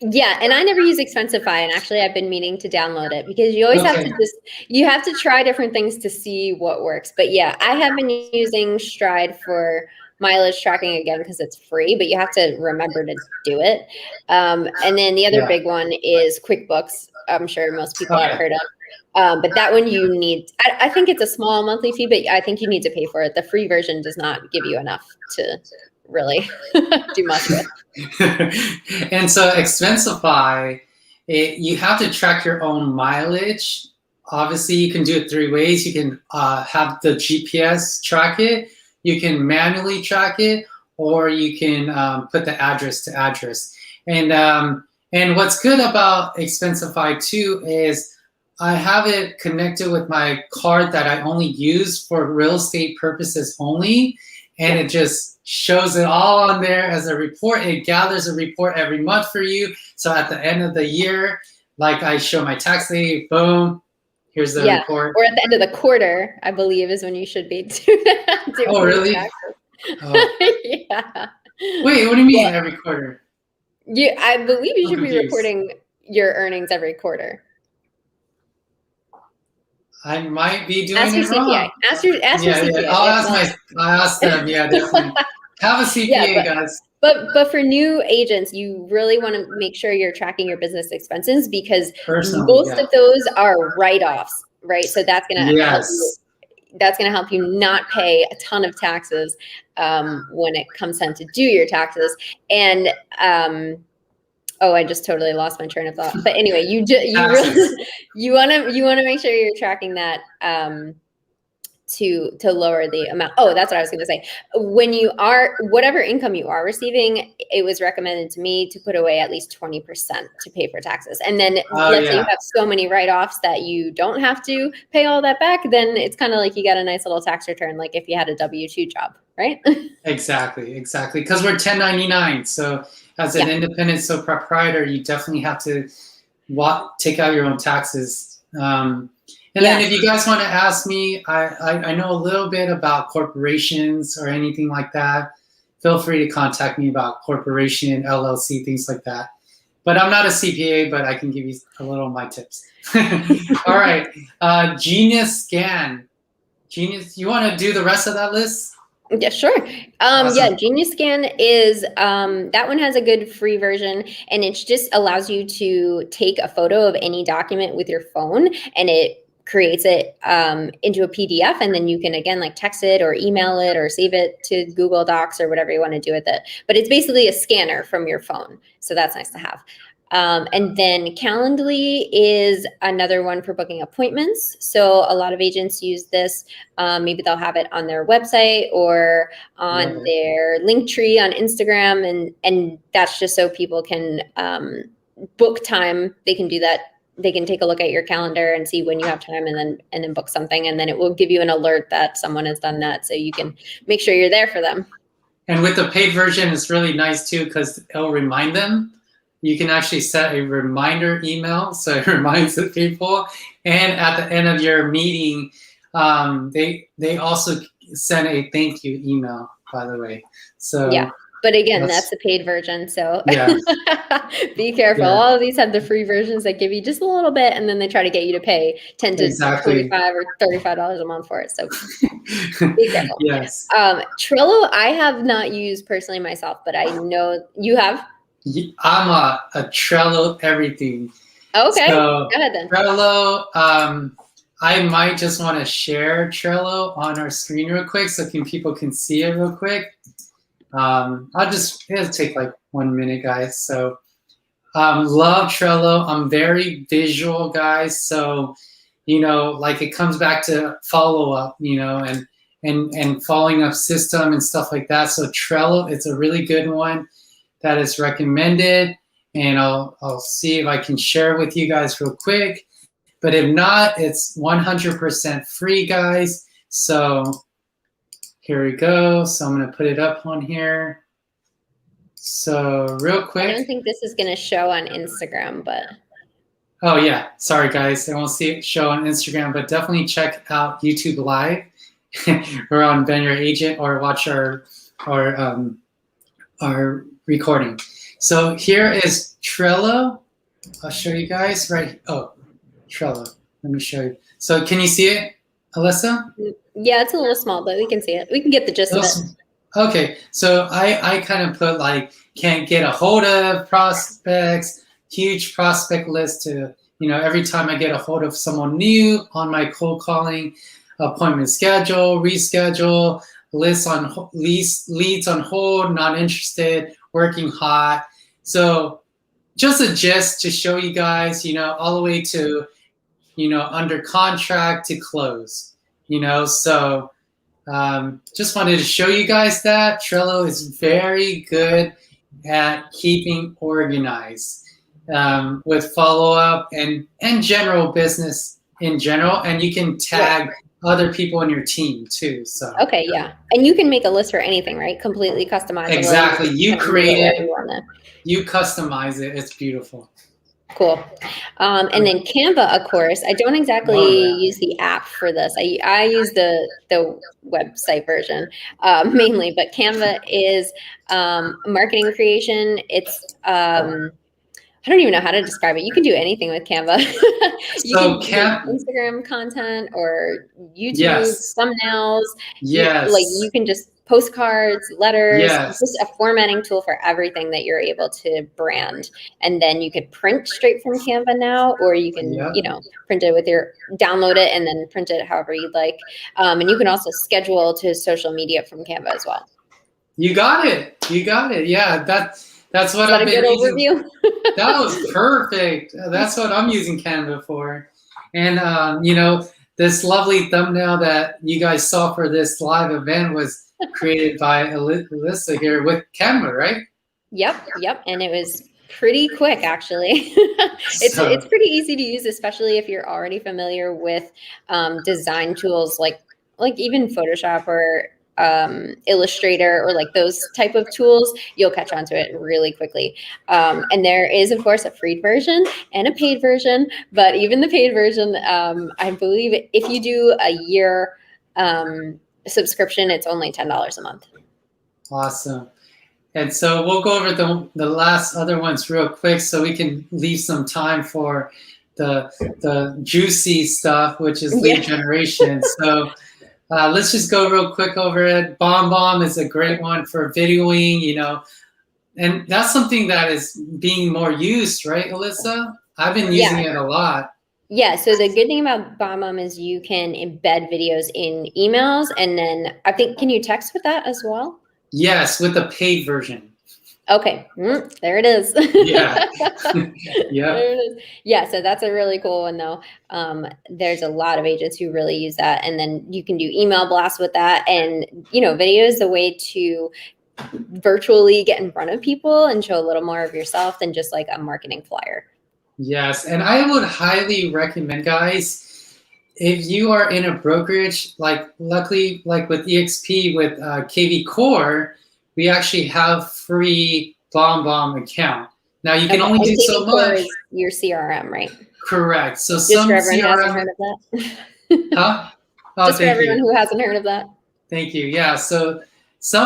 Yeah, and I never use Expensify, and actually I've been meaning to download it because you always have to try different things to see what works. But yeah, I have been using Stride for mileage tracking again because it's free, but you have to remember to do it. And then the other big one is QuickBooks. I'm sure most people have heard of. But that one you need, I think it's a small monthly fee, but I think you need to pay for it. The free version does not give you enough to really do much with.
And so Expensify, you have to track your own mileage. Obviously, you can do it three ways. You can have the GPS track it, you can manually track it, or you can put the address to address. And what's good about Expensify too is I have it connected with my card that I only use for real estate purposes only. And it just shows it all on there as a report. It gathers a report every month for you. So at the end of the year, like I show my tax day, boom, here's the report.
Or at the end of the quarter, I believe is when you should be doing
Oh, really?
Oh. Yeah.
Wait, what do you mean every quarter?
I believe you should be reporting your earnings every quarter.
I might be doing it wrong.
Ask your CPA.
I'll ask them. Yeah, definitely. Have a CPA, guys.
But for new agents, you really want to make sure you're tracking your business expenses because most of those are write-offs, right? So that's gonna help you. That's going to help you not pay a ton of taxes when it comes time to do your taxes. And I just totally lost my train of thought. But anyway, you want to make sure you're tracking that to lower the amount. Oh, that's what I was going to say. When you are, whatever income you are receiving, it was recommended to me to put away at least 20% to pay for taxes. And then let's say you have so many write-offs that you don't have to pay all that back, then it's kind of like you got a nice little tax return, like if you had a W-2 job, right? Exactly.
Because we're 1099. So as an independent sole proprietor, you definitely have to take out your own taxes. And then if you guys want to ask me, I know a little bit about corporations or anything like that. Feel free to contact me about corporation, LLC, things like that. But I'm not a CPA, but I can give you a little of my tips. All right. Genius Scan. Genius, you want to do the rest of that list?
Yeah, sure. Awesome. Yeah, Genius Scan is, that one has a good free version, and it just allows you to take a photo of any document with your phone, and it creates it into a PDF, and then you can again like text it or email it or save it to Google Docs or whatever you want to do with it. But it's basically a scanner from your phone, so that's nice to have. And then Calendly is another one for booking appointments. So a lot of agents use this. Maybe they'll have it on their website or on their link tree on Instagram, and that's just so people can book time. They can do that. They can take a look at your calendar and see when you have time, and then book something, and then it will give you an alert that someone has done that, so you can make sure you're there for them.
And with the paid version, it's really nice too because it'll remind them. You can actually set a reminder email, so it reminds the people. And at the end of your meeting, they also send a thank you email, by the way. So
But again, that's the paid version. So
yeah,
be careful.
yeah,
All of these have the free versions that give you just a little bit, and then they try to get you to pay 10 to
exactly.
25 or $35 a month for it. So be careful.
Yes.
Trello, I have not used personally myself, but I know you have.
I'm a Trello everything.
Okay,
So
go ahead then.
Trello, I might just want to share Trello on our screen real quick so people can see it real quick. It'll take like 1 minute, guys. So love Trello. I'm very visual, guys. So, like it comes back to follow up, and following up system and stuff like that. So Trello, it's a really good one that is recommended. And I'll see if I can share with you guys real quick. But if not, it's 100% free, guys. So here we go. So I'm going to put it up on here. So real quick.
I don't think this is going to show on Instagram, but.
Oh, yeah. Sorry, guys. I won't see it show on Instagram, but definitely check out YouTube Live. We're on BenYouAgent or watch our recording. So here is Trello. I'll show you guys right. Oh, Trello. Let me show you. So can you see it, Alissa?
Yeah, it's a little small, but we can see it. We can get the gist of it.
Okay, so I kind of put like can't get a hold of prospects, huge prospect list to, every time I get a hold of someone new on my cold calling, appointment schedule, reschedule, leads on hold, not interested, working hot. So just a gist to show you guys, all the way to, under contract to close, so just wanted to show you guys that Trello is very good at keeping organized with follow-up and general business in general, and you can tag other people in your team too. So
okay, yeah, and you can make a list for anything, right? Completely customizable.
Exactly, you create it, you customize it. It's beautiful.
Cool. And then Canva, of course. I don't exactly use the app for this. I use the website version mainly, but Canva is marketing creation. It's I don't even know how to describe it. You can do anything with Canva. You can do Instagram content or YouTube thumbnails.
Yes.
Like you can just postcards, letters,
Yes.
just a formatting tool for everything that you're able to brand. And then you could print straight from Canva now, or you can, print it with download it and then print it however you'd like. And you can also schedule to social media from Canva as well.
You got it. Yeah, that's what I've been using.
Overview?
That was perfect. That's what I'm using Canva for. And, this lovely thumbnail that you guys saw for this live event was created by Alissa here with Canva, right?
Yep. And it was pretty quick, actually. It's pretty easy to use, especially if you're already familiar with design tools like even Photoshop or Illustrator or like those type of tools. You'll catch on to it really quickly. And there is, of course, a free version and a paid version. But even the paid version, I believe if you do a year subscription, it's only $10 a month.
Awesome. And so we'll go over the last other ones real quick so we can leave some time for the juicy stuff, which is lead generation. So let's just go real quick over it. BombBomb is a great one for videoing, and that's something that is being more used, right, Alissa? I've been using it a lot.
Yeah, so the good thing about BombBomb is you can embed videos in emails, and then I think, can you text with that as well?
Yes, with the paid version.
Okay, there it is.
Yeah. Yeah.
There it is. Yeah, so that's a really cool one though. There's a lot of agents who really use that, and then you can do email blasts with that. And video is a way to virtually get in front of people and show a little more of yourself than just like a marketing flyer.
Yes, and I would highly recommend, guys, if you are in a brokerage, luckily, with EXP with KV Core, we actually have free BombBomb account. Now you can only do so much.
Your CRM, right?
Correct. So
just for everyone who hasn't heard of that.
Huh?
Just for everyone who hasn't heard of that.
Thank you. Yeah. So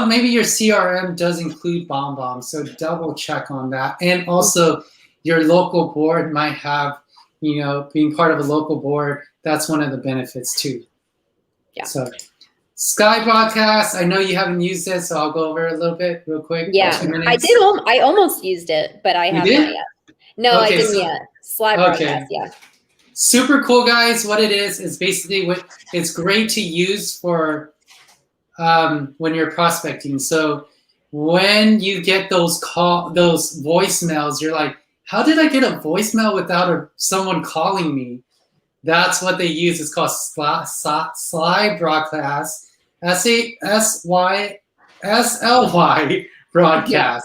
maybe your CRM does include BombBomb, so double check on that. And also your local board might have, being part of a local board, that's one of the benefits too.
Yeah.
So Sky Broadcast, I know you haven't used it, so I'll go over it a little bit real quick.
Yeah, I almost used it, but I haven't yet. No, okay, I didn't yet. Sly Broadcast, yeah.
Super cool, guys. What it is basically it's great to use for when you're prospecting. So when you get those voicemails, you're like, how did I get a voicemail without someone calling me? That's what they use. It's called Sly Broadcast, SASYSLY Broadcast.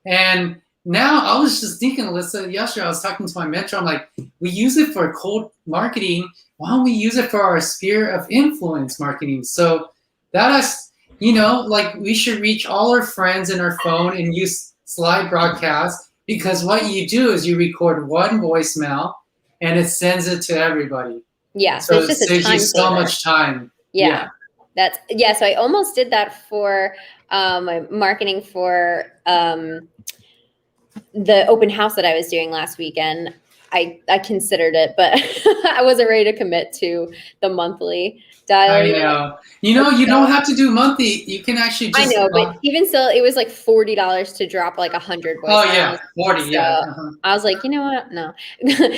Yeah. And now I was just thinking, Alissa, yesterday I was talking to my mentor. I'm like, we use it for cold marketing. Why don't we use it for our sphere of influence marketing? So that is, like we should reach all our friends in our phone and use Sly Broadcast, because what you do is you record one voicemail and it sends it to everybody.
Yeah, so it's just
it saves you so much time.
Yeah. So I almost did that for my marketing for the open house that I was doing last weekend. I considered it, but I wasn't ready to commit to the monthly dial.
I know. You don't have to do monthly. You can actually just...
I know, but even still, it was like $40 to drop like 100 voicemails.
Oh, yeah, 40,
so
yeah.
I was like, you know what? No.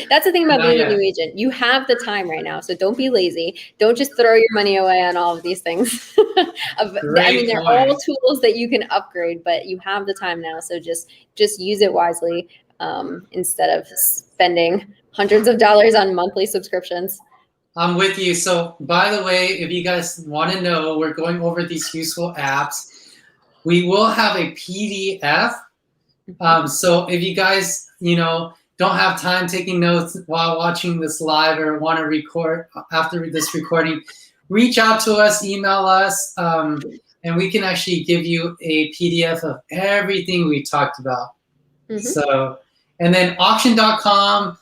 That's the thing about being a new agent. You have the time right now, so don't be lazy. Don't just throw your money away on all of these things. They're all tools that you can upgrade, but you have the time now, so just use it wisely instead of spending hundreds of dollars on monthly subscriptions.
I'm with you. So, by the way, if you guys want to know, we're going over these useful apps. We will have a PDF. So if you guys, don't have time taking notes while watching this live or want to record after this recording, reach out to us, email us, and we can actually give you a PDF of everything we talked about. Mm-hmm. So, and then auction.com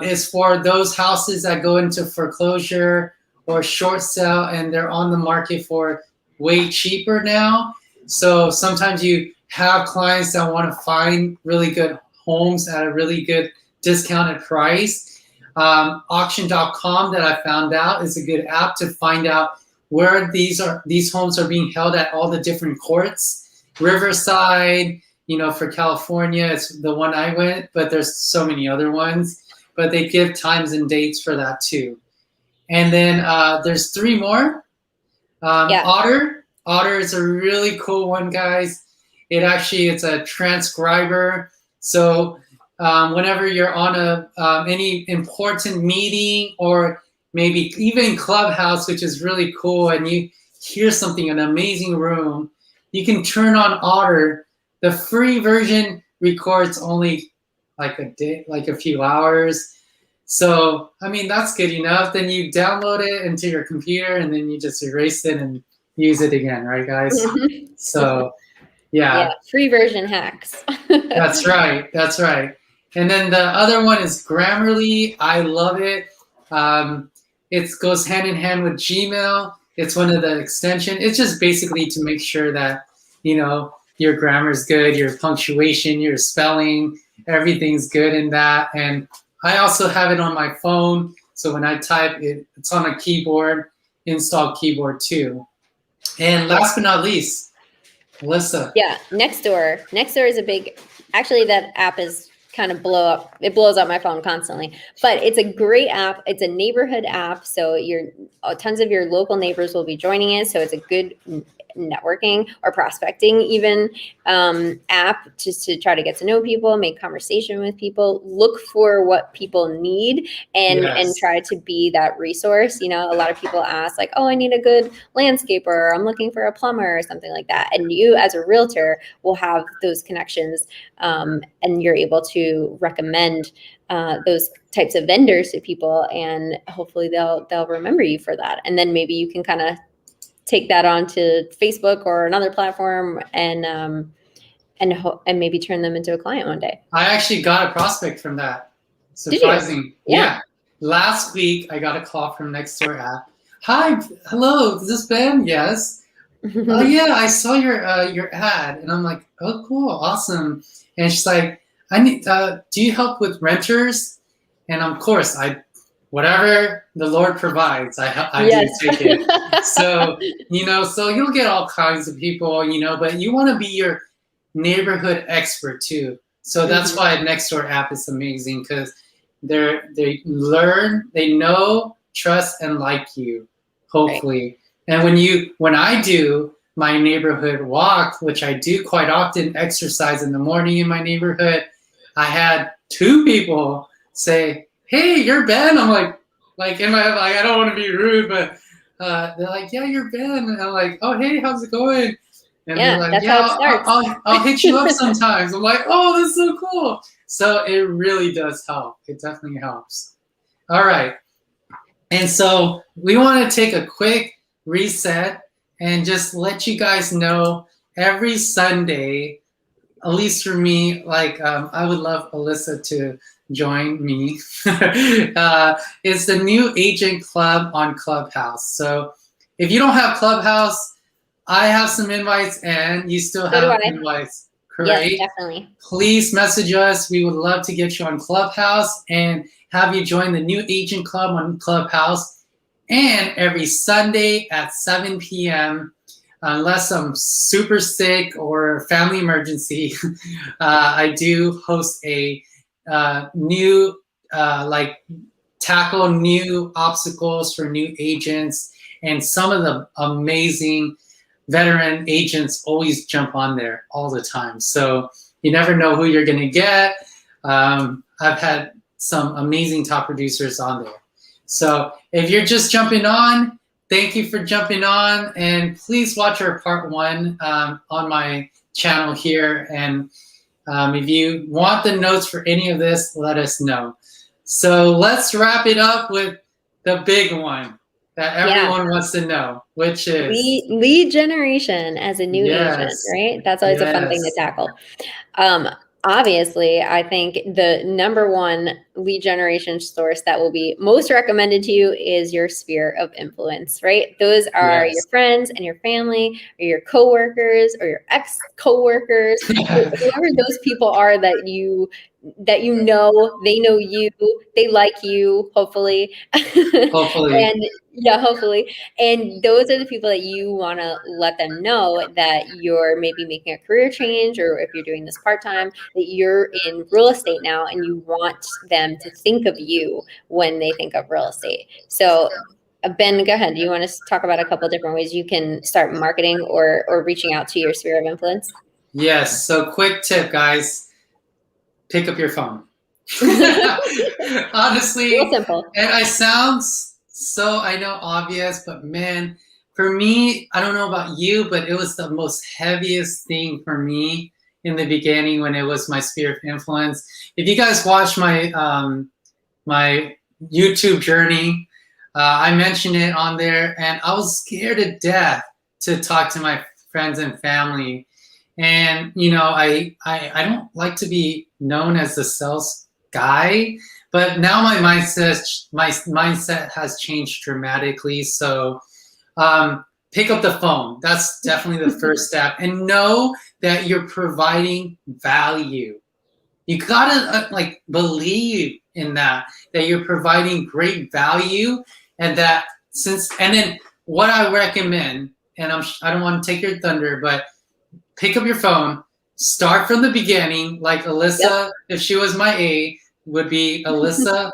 is for those houses that go into foreclosure or short sale and they're on the market for way cheaper now. So sometimes you have clients that want to find really good homes at a really good discounted price. Auction.com, that I found out, is a good app to find out where these homes are being held at all the different courts. Riverside, for California, it's the one I went, but there's so many other ones. But they give times and dates for that too. And then there's 3 more. Otter is a really cool one, guys. It's a transcriber. So whenever you're on any important meeting or maybe even Clubhouse, which is really cool, and you hear something in an amazing room, you can turn on Otter. The free version records only like a day, like a few hours. So, that's good enough. Then you download it into your computer and then you just erase it and use it again, right, guys? So, yeah.
Free version hacks.
That's right. And then the other one is Grammarly. I love it. It goes hand in hand with Gmail. It's one of the extensions. It's just basically to make sure that, your grammar is good, your punctuation, your spelling, everything's good in that. And I also have it on my phone. So when I type it, it's on a keyboard, install keyboard too. And last but not least, Alissa.
Yeah, Nextdoor. Nextdoor is actually that app is kind of it blows up my phone constantly, but it's a great app. It's a neighborhood app. So tons of your local neighbors will be joining it. So it's a good networking or prospecting even app just to try to get to know people, make conversation with people, look for what people need and try to be that resource. A lot of people ask like, oh, I need a good landscaper, or I'm looking for a plumber or something like that. And you as a realtor will have those connections and you're able to recommend those types of vendors to people, and hopefully they'll remember you for that. And then maybe you can kind of take that onto Facebook or another platform and maybe turn them into a client one day.
I actually got a prospect from that. Surprising. Yeah. Last week I got a call from Nextdoor app. Hi, hello, is this Ben? Yes. oh yeah, I saw your ad, and I'm like, oh cool, awesome. And she's like, I need, do you help with renters? And of course, whatever the Lord provides, I do
Yes.
take it. So so you'll get all kinds of people, but you want to be your neighborhood expert too. So that's
Mhm.
why Nextdoor app is amazing, because they learn, they know, trust, and like you,
Right.
hopefully. And when I do my neighborhood walk, which I do quite often, exercise in the morning in my neighborhood, I had 2 people say, "Hey, you're Ben." I'm like in my head, like I don't want to be rude, but they're like, "Yeah, you're Ben," and I'm like, "Oh, hey, how's it going?" And they're
Yeah,
like,
that's how
"Yeah,
it starts.
I'll hit you up sometimes." I'm like, "Oh, that's so cool." So it really does help. It definitely helps. All right. And so we want to take a quick reset and just let you guys know every Sunday, at least for me, like I would love Alissa to join me. It's the New Agent Club on Clubhouse. So if you don't have Clubhouse, I have some invites and you still
So do
have
I.
invites.
Yes,
Great.
definitely.
Please message us. We would love to get you on Clubhouse and have you join the New Agent Club on Clubhouse. And every Sunday at 7 p.m., unless I'm super sick or family emergency, I do host a new, like, tackle new obstacles for new agents. And some of the amazing veteran agents always jump on there all the time. So you never know who you're going to get. I've had some amazing top producers on there. So if you're just jumping on, thank you for jumping on. And please watch our part 1 on my channel here. And if you want the notes for any of this, let us know. So let's wrap it up with the big one that everyone wants to know, which is
Lead generation as a new agent,
yes,
right? That's always a fun thing to
yes,
tackle. Um, Obviously, I think the number one lead generation source that will be most recommended to you is your sphere of influence, right? Those are your
yes.
friends and your family, or your coworkers, or your ex-coworkers, whoever those people are that know, they know you, they like you, hopefully.
Hopefully.
And yeah, hopefully. And those are the people that you want to let them know that you're maybe making a career change, or if you're doing this part-time, that you're in real estate now and you want them to think of you when they think of real estate. So Ben, go ahead. Do you want to talk about a couple different ways you can start marketing or reaching out to your sphere of influence?
Yes. So quick tip, guys, pick up your phone.
Real
Honestly,
simple.
and I sounds so, I know, obvious, but man, for me, I don't know about you, but it was the most heaviest thing for me in the beginning when it was my sphere of influence. If you guys watch my YouTube journey, I mentioned it on there, and I was scared to death to talk to my friends and family. And I don't like to be known as the sales guy, but now my mindset has changed dramatically. So pick up the phone. That's definitely the first step, and know that you're providing value. You gotta believe in that you're providing great value, and then what I recommend, and I don't want to take your thunder, but pick up your phone, start from the beginning, like
Yep.
Alissa, if she was my A, would be Alissa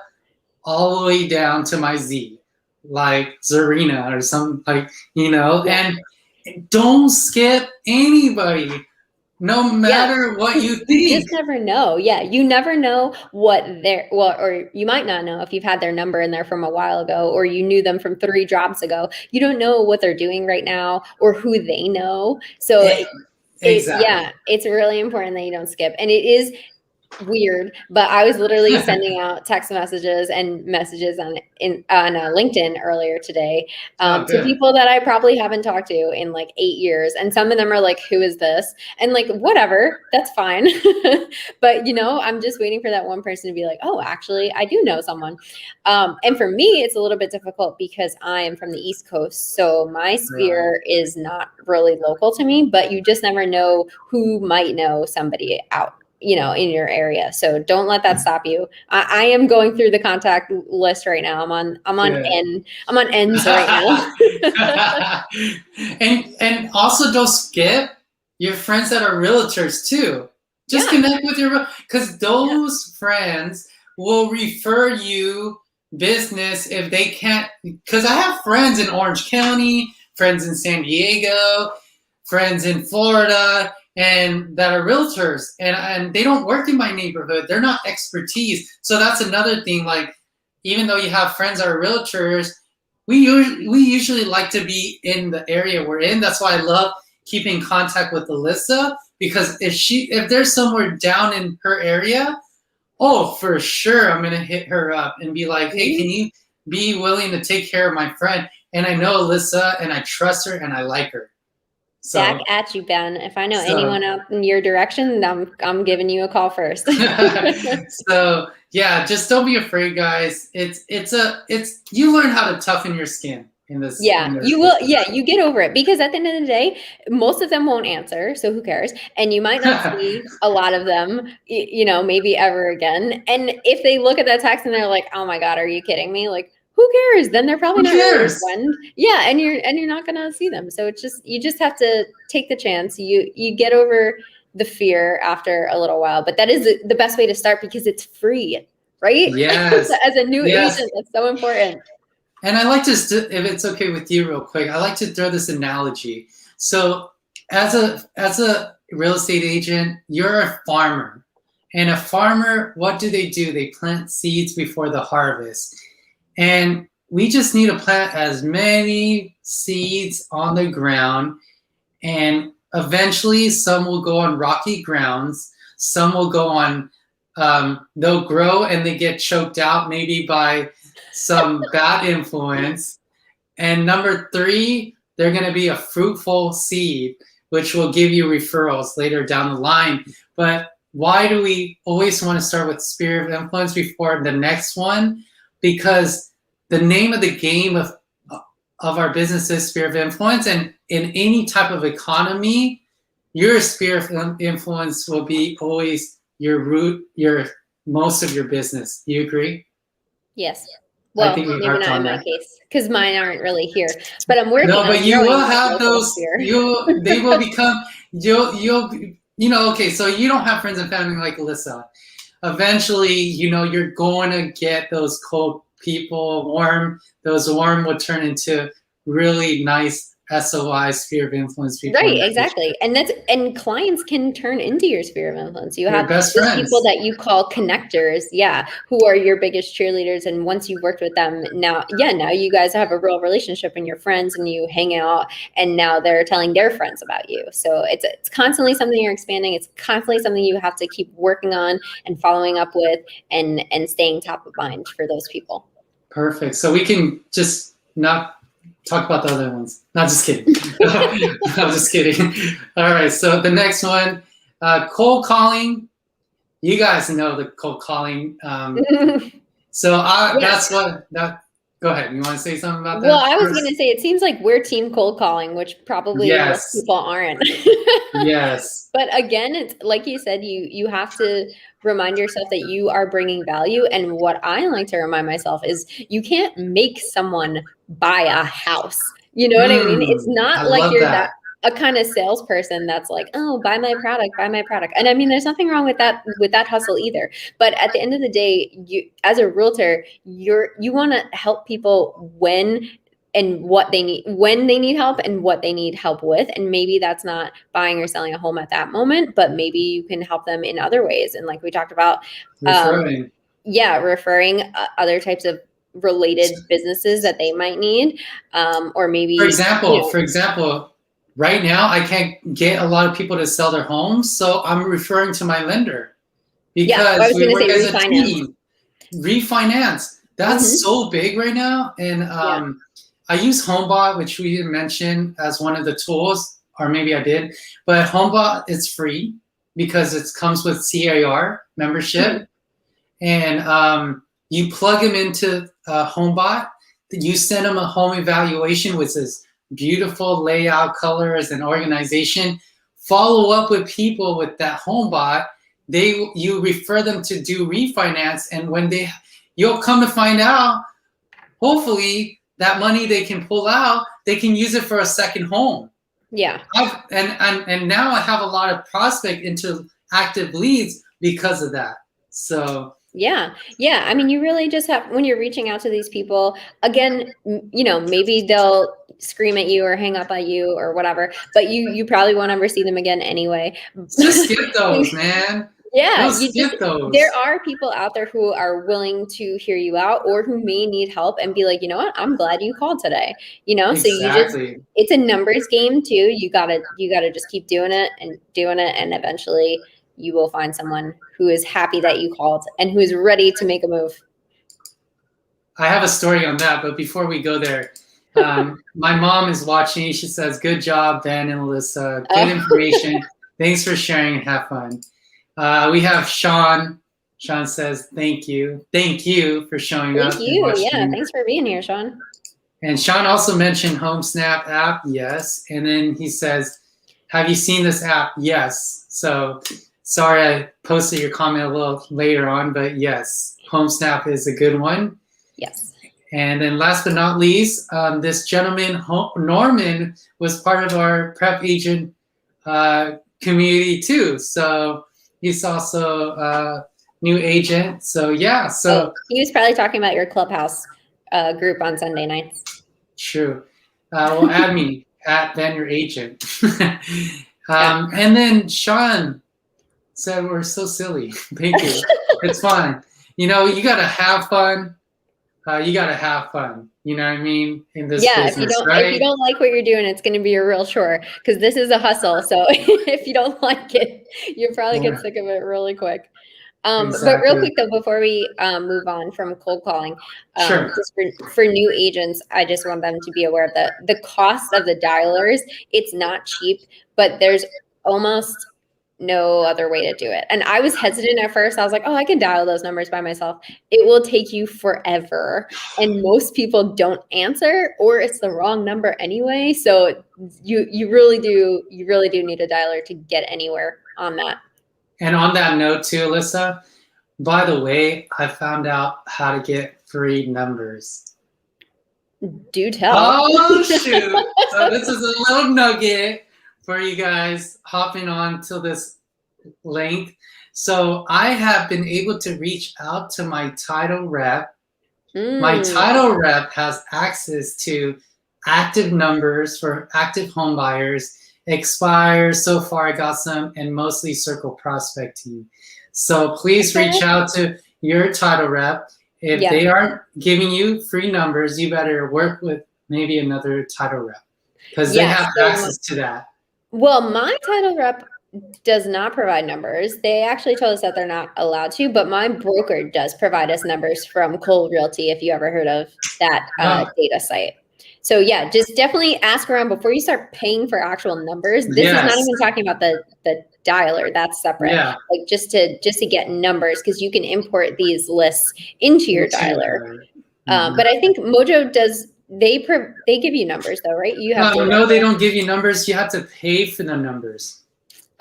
all the way down to my Z, like Zarina or something,
Yeah.
and don't skip anybody, no
Yeah.
matter what you
You just
think.
never know. Yeah, you never know what or you might not know if you've had their number in there from a while ago, or you knew them from 3 jobs ago. You don't know what they're doing right now or who they know. So
Exactly.
yeah, it's really important that you don't skip. And it is weird, but I was literally sending out text messages and messages on LinkedIn earlier today
Oh,
to
good.
people that I probably haven't talked to in like 8 years, and some of them are like, "Who is this?" And like, whatever, that's fine. But I'm just waiting for that one person to be like, "Oh, actually, I do know someone." And for me, it's a little bit difficult because I am from the East Coast, so my
Right.
sphere is not really local to me. But you just never know who might know somebody out in your area. So don't let that stop you. I am going through the contact list right now.
Good.
I'm on ends right now.
and also don't skip your friends that are realtors too. Just
Yeah.
connect with your, because
Yeah.
those friends will refer you business if they can't. Because I have friends in Orange County, friends in San Diego, friends in Florida, and that are realtors, and they don't work in my neighborhood. They're not expertise. So that's another thing. Like, even though you have friends that are realtors, we usually like to be in the area we're in. That's why I love keeping contact with Alissa, because if there's somewhere down in her area, oh, for sure I'm gonna hit her up and be like, hey, can you be willing to take care of my friend? And I know Alissa, and I trust her, and I like her.
Back
So,
at you, Ben. If I know
so,
anyone out in your direction, I'm giving you a call first.
so yeah, just don't be afraid, guys. It's you learn how to toughen your skin in this
Yeah,
in this
you will.
business.
Yeah, you get over it because at the end of the day, most of them won't answer. So who cares? And you might not see a lot of them, maybe ever again. And if they look at that text and they're like, "Oh my God, are you kidding me?" Like, who cares? Then they're probably
Who
not really your
cares?
friend. Yeah, and you're not gonna see them. So you just have to take the chance. You get over the fear after a little while, but that is the best way to start because it's free, right?
Yes,
As a new
yes.
agent, that's so important.
And I like to, if it's okay with you, real quick, I like to throw this analogy. So, as a real estate agent, you're a farmer, and a farmer, what do? They plant seeds before the harvest, and we just need to plant as many seeds on the ground, and eventually some will go on rocky grounds, some will go on, they'll grow and they get choked out maybe by some bad influence. And number three, they're going to be a fruitful seed, which will give you referrals later down the line. But why do we always want to start with sphere of influence before the next one? Because the name of the game of our business is sphere of influence, and in any type of economy, your sphere of influence will be always your root, your most of your business. Do you agree?
Yes.
I
Well,
think we
maybe
harped
not in
on
my
that.
case because mine aren't really here, but I'm working
No,
on
but you will
growing that
have
local
those.
sphere.
They will become. You'll. Okay, so you don't have friends and family like Alyssa. Eventually, you're going to get those cold people, warm. Those warm will turn into really nice SOI sphere of influence people in
Right,
the future.
exactly. And clients can turn into your sphere of influence. You
Your
have
best
those people
friends.
that you call connectors, yeah, who are your biggest cheerleaders. And once you've worked with them, now you guys have a real relationship and you're friends and you hang out, and now they're telling their friends about you. So it's constantly something you're expanding. It's constantly something you have to keep working on and following up with and staying top of mind for those people.
Perfect. So we can just not talk about the other ones. Not just kidding. I'm just kidding. All right. So the next one, cold calling. You guys know the cold calling. So
Yeah.
that's what that. Go ahead. You want to say something about
Well,
that
I was going
first?
to say it seems like we're team cold calling, which probably most
Yes.
people aren't.
Yes.
But again, it's like you said, you have to remind yourself that you are bringing value. And what I like to remind myself is you can't make someone buy a house. You know what I mean? It's
I
not like
love
you're that
that.
a kind of salesperson that's like, oh, buy my product, buy my product. And I mean, there's nothing wrong with that hustle either. But at the end of the day, you as a realtor, you want to help people what they need when they need help and what they need help with. And maybe that's not buying or selling a home at that moment, but maybe you can help them in other ways. And like we talked about,
Referring.
referring other types of related businesses that they might need, or
For
maybe,
example, for example, right now I can't get a lot of people to sell their homes, so I'm referring to my lender. because
I was
we
going to
work
say
as a
refinance.
team. Refinance. That's so big right now. And I use HomeBot, which we didn't mention as one of the tools, or maybe I did. But HomeBot is free because it comes with CAR membership. And you plug them into HomeBot. You send them a home evaluation with this beautiful layout, colors, and organization. Follow up with people with that HomeBot. You refer them to do refinance, and when you'll come to find out, hopefully that money they can pull out, they can use it for a second home.
Yeah.
And now I have a lot of prospect into active leads because of that. So
yeah. I mean, you really just have, when you're reaching out to these people, again, maybe they'll scream at you or hang up at you or whatever, but you probably won't ever see them again anyway.
Just skip those, man.
Yeah,
those.
There are people out there who are willing to hear you out, or who may need help and be like, you know what, I'm glad you called today.
Exactly.
So it's a numbers game too. You gotta just keep doing it, and eventually you will find someone who is happy that you called and who is ready to make a move.
I have a story on that, but before we go there, my mom is watching. She says, "Good job, Ben and Alissa. Good information. Thanks for sharing and have fun." We have Sean. Sean says, "Thank you for showing up."
Thank you. Yeah, thanks for being here, Sean.
And Sean also mentioned HomeSnap app. Yes. And then he says, "Have you seen this app?" Yes. So sorry I posted your comment a little later on, but yes, HomeSnap is a good one.
Yes.
And then last but not least, this gentleman, Norman, was part of our prep agent community too. So he's also a new agent. So yeah. So
he was probably talking about your Clubhouse group on Sunday nights.
True. Well, add me at BenYouAgent. And then Sean said we're so silly. Thank you. It's fun. You gotta have fun. You gotta have fun. You know what I mean? In this business,
if you don't like what you're doing, it's going to be a real chore, because this is a hustle. So if you don't like it, you'll probably get sick of it really quick.
Exactly.
But real quick though, before we move on from cold calling,
sure.
just for new agents, I just want them to be aware of the cost of the dialers. It's not cheap, but there's almost no other way to do it. And I was hesitant at first. I was like, oh, I can dial those numbers by myself. It will take you forever. And most people don't answer, or it's the wrong number anyway. So you really do need a dialer to get anywhere on that.
And on that note too, Alissa, by the way, I found out how to get free numbers.
Do tell.
Oh, shoot. So this is a little nugget for you guys hopping on to this link. So I have been able to reach out to my title rep. My title rep has access to active numbers for active home buyers, expires. So far I got some, and mostly circle prospecting. So please reach out to your title rep. If they aren't giving you free numbers, you better work with maybe another title rep, because they have access to that.
Well, my title rep does not provide numbers. They actually told us that they're not allowed to, but my broker does provide us numbers from Cole Realty, if you ever heard of that data site. So yeah, just definitely ask around before you start paying for actual numbers. This is not even talking about the dialer. That's separate. Yeah. Like just to get numbers, because you can import these lists into your dialer. But I think Mojo does. They give you numbers though, right? You have
no, they don't give you numbers. You have to pay for the numbers.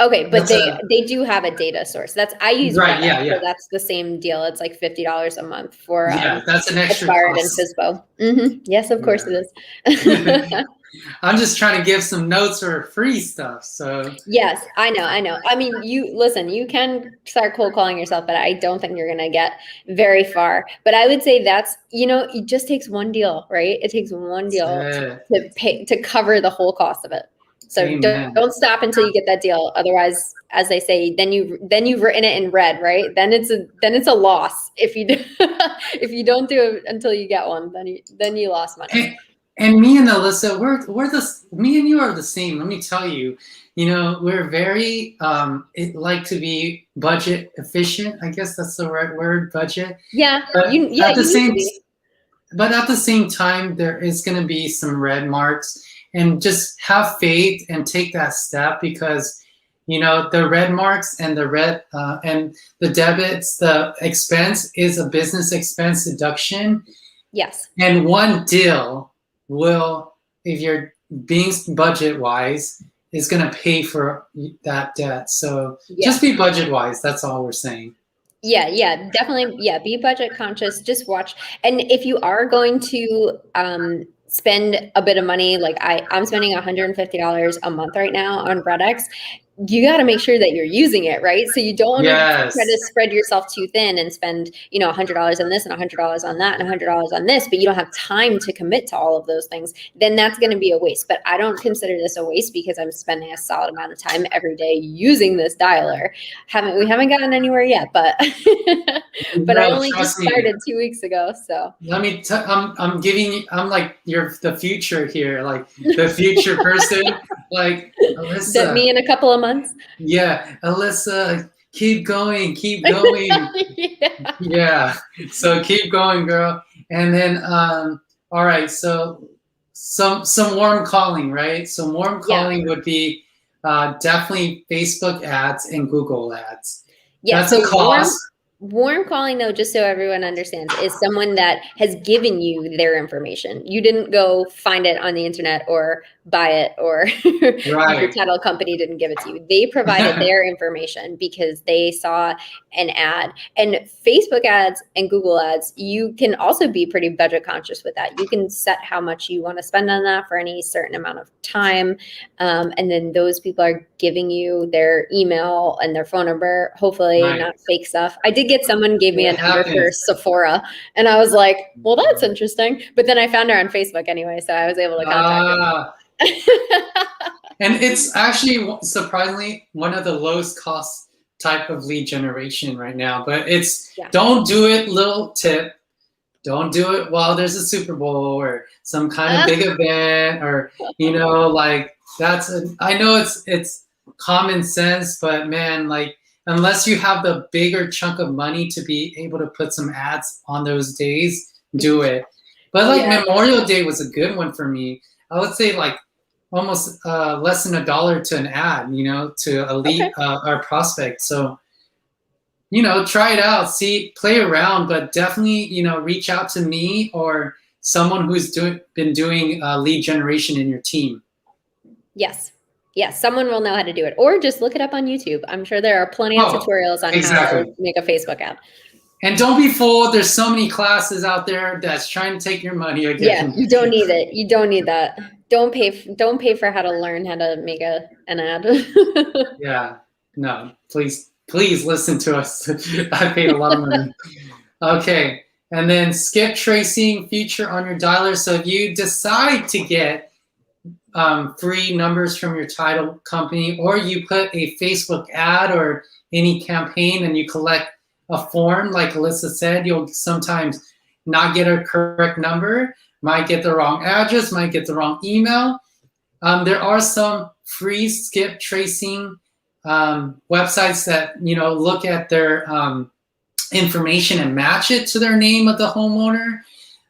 Okay, but they do have a data source. I use
right.
So that's the same deal. It's like $50 a month for
that's an extra
Expired
cost.
And FSBO. Yes, of course it is.
I'm just trying to give some notes for free stuff. So
yes, I know. I mean, you can start cold calling yourself, but I don't think you're gonna get very far. But I would say that's it just takes one deal, right? It takes one deal to pay to cover the whole cost of it. So don't stop until you get that deal. Otherwise, as they say, then you've written it in red, right? Then it's a loss if you do, if you don't do it until you get one. Then you lost money.
And me and Alissa, me and you are the same. Let me tell you, we're very like to be budget efficient. I guess that's the right word, budget.
Yeah,
But
you
at the
need to
same
be.
but at the same time, there is going to be some red marks, and just have faith and take that step, because the red marks and and the debits, the expense is a business expense deduction.
Yes.
And one deal will, if you're being budget wise, is going to pay for that debt. So just be budget wise. That's all we're saying.
Yeah, definitely. Yeah, be budget conscious. Just watch. And if you are going to spend a bit of money, like I'm spending $150 a month right now on RedX, you got to make sure that you're using it, right? So you don't want to try to spread yourself too thin and spend, $100 on this and $100 on that and $100 on this, but you don't have time to commit to all of those things. Then that's going to be a waste. But I don't consider this a waste because I'm spending a solid amount of time every day using this dialer. We haven't gotten anywhere yet, but but I only just started 2 weeks ago. So
I'm like the future here, like the future person, like Alissa.
That me in a couple of months.
Yeah, Alissa, keep going. Yeah. So keep going, girl. And then all right, so some warm calling, right? So warm calling would be definitely Facebook ads and Google ads.
Yeah,
that's a cost.
Warm calling, though, just so everyone understands, is someone that has given you their information. You didn't go find it on the internet or buy it, or your title company didn't give it to you. They provided their information because they saw an ad. And Facebook ads and Google ads, you can also be pretty budget conscious with that. You can set how much you want to spend on that for any certain amount of time. And then those people are giving you their email and their phone number, hopefully not fake stuff. I did get someone gave me a number for Sephora, and I was like, well, that's interesting. But then I found her on Facebook anyway, so I was able to contact her.
And it's actually surprisingly one of the lowest cost type of lead generation right now. But it's don't do it, little tip. Don't do it while there's a Super Bowl or some kind of big event, or like I know it's common sense, but man, like unless you have the bigger chunk of money to be able to put some ads on those days, do it. But like Memorial Day was a good one for me. I would say like almost less than $1 to an ad, to a lead our prospect. So, try it out, play around, but definitely, reach out to me or someone who's been doing lead generation in your team. Yes, someone will know how to do it, or just look it up on YouTube. I'm sure there are plenty of tutorials on how to make a Facebook ad. And don't be fooled. There's so many classes out there that's trying to take your money again. Yeah, you don't need it. You don't need that. Don't pay for how to learn how to make an ad. Yeah, no, please listen to us. I paid a lot of money. Okay, and then skip tracing feature on your dialer. So if you decide to get free numbers from your title company, or you put a Facebook ad or any campaign and you collect a form, like Alissa said, you'll sometimes not get a correct number, might get the wrong address, might get the wrong email. There are some free skip tracing websites that look at their information and match it to their name of the homeowner.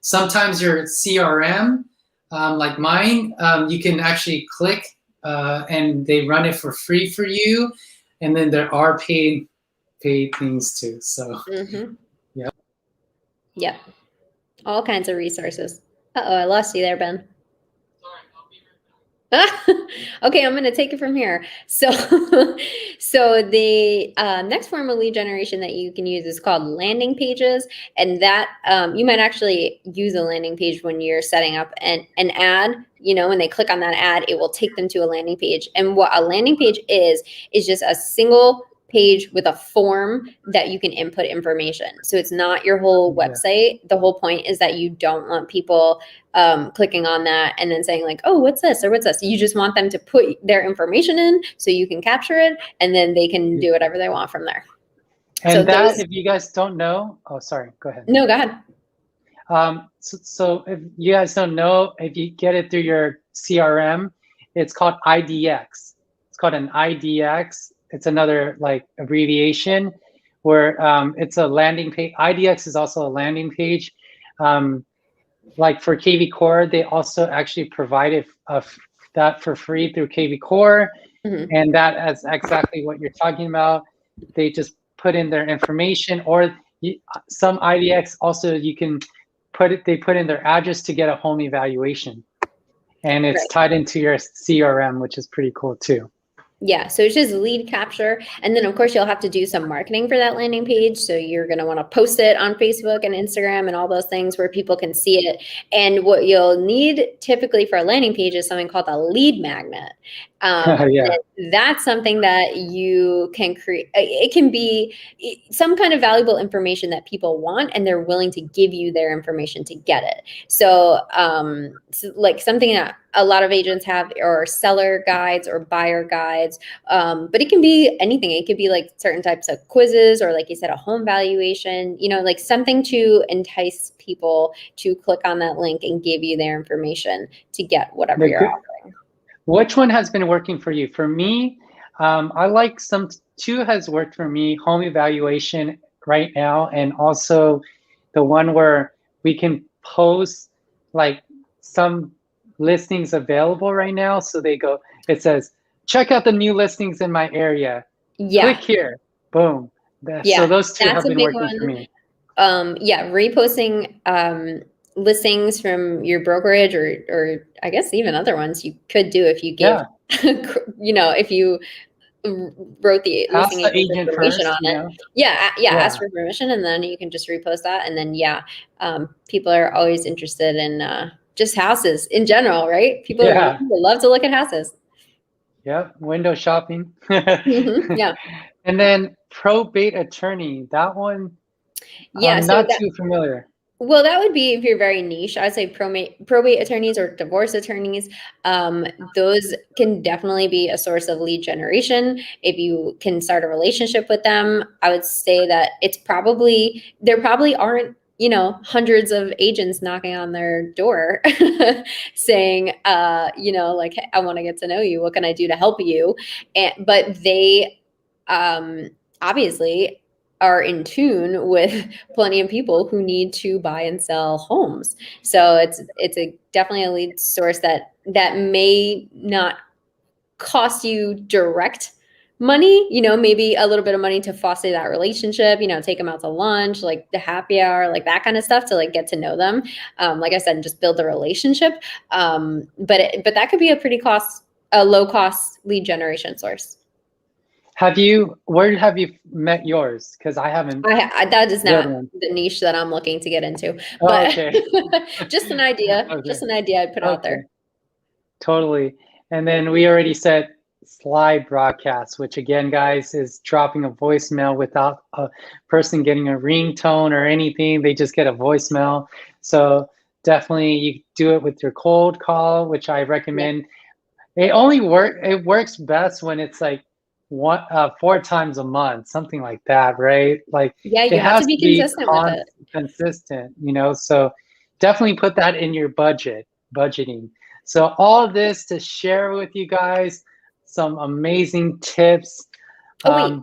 Sometimes your CRM, like mine, you can actually click and they run it for free for you. And then there are paid things too. So Yep. All kinds of resources. Uh-oh, I lost you there, Ben. Okay, I'm going to take it from here. So the next form of lead generation that you can use is called landing pages. And that you might actually use a landing page when you're setting up an ad. When they click on that ad, it will take them to a landing page. And what a landing page is just a single page with a form that you can input information. So it's not your whole website. The whole point is that you don't want people clicking on that and then saying like, oh, what's this or what's this? You just want them to put their information in so you can capture it, and then they can do whatever they want from there. And so if you guys don't know, oh, sorry, go ahead. No, go ahead. So if you guys don't know, if you get it through your CRM, it's called IDX. It's called an IDX. It's another like abbreviation where it's a landing page. IDX is also a landing page. Like for KV Core, they also actually provided that for free through KV Core.
Mm-hmm.
And that is exactly what you're talking about. They just put in their information, or some IDX also you can they put in their address to get a home evaluation, and it's
Right.
tied into your CRM, which is pretty cool too.
Yeah, so it's just lead capture. And then, of course, you'll have to do some marketing for that landing page. So you're going to want to post it on Facebook and Instagram and all those things where people can see it. And what you'll need typically for a landing page is something called a lead magnet.
Yeah.
That's something that you can create. It can be some kind of valuable information that people want, and they're willing to give you their information to get it. So like something that a lot of agents have are seller guides or buyer guides, but it can be anything. It could be like certain types of quizzes, or like you said, a home valuation, like something to entice people to click on that link and give you their information to get whatever you're offering.
Which one has been working for you? For me, I like two has worked for me, home evaluation right now, and also the one where we can post like some listings available right now. So it says, check out the new listings in my area.
Yeah.
Click here. Boom. So those two have been working for me.
Yeah, reposting listings from your brokerage, or I guess even other ones you could do if you give, if you wrote the listing agent information on it. Yeah, ask for permission, and then you can just repost that. And then people are always interested in just houses in general, right? People love to look at houses.
Yep, window shopping.
Mm-hmm. Yeah.
And then probate attorney, that one,
I'm
not too familiar.
Well, that would be if you're very niche. I'd say probate attorneys or divorce attorneys. Those can definitely be a source of lead generation. If you can start a relationship with them, I would say that there probably aren't, hundreds of agents knocking on their door saying, like, hey, I want to get to know you. What can I do to help you? But they obviously are in tune with plenty of people who need to buy and sell homes. So it's definitely a lead source that may not cost you direct money, maybe a little bit of money to foster that relationship, take them out to lunch, like the happy hour, like that kind of stuff to like get to know them. Like I said, and just build the relationship. But that could be a low cost lead generation source.
Where have you met yours? Because I haven't.
That is not the niche that I'm looking to get into. But just an idea. Okay. Just an idea I'd put out there.
Totally. And then we already said slide broadcast, which again, guys, is dropping a voicemail without a person getting a ringtone or anything. They just get a voicemail. So definitely you do it with your cold call, which I recommend. Yeah. It works best when it's like 4 times a month, something like that, right? Like
you have to be consistent with it.
Consistent, so definitely put that in your budgeting. So all of this to share with you guys some amazing tips.
We have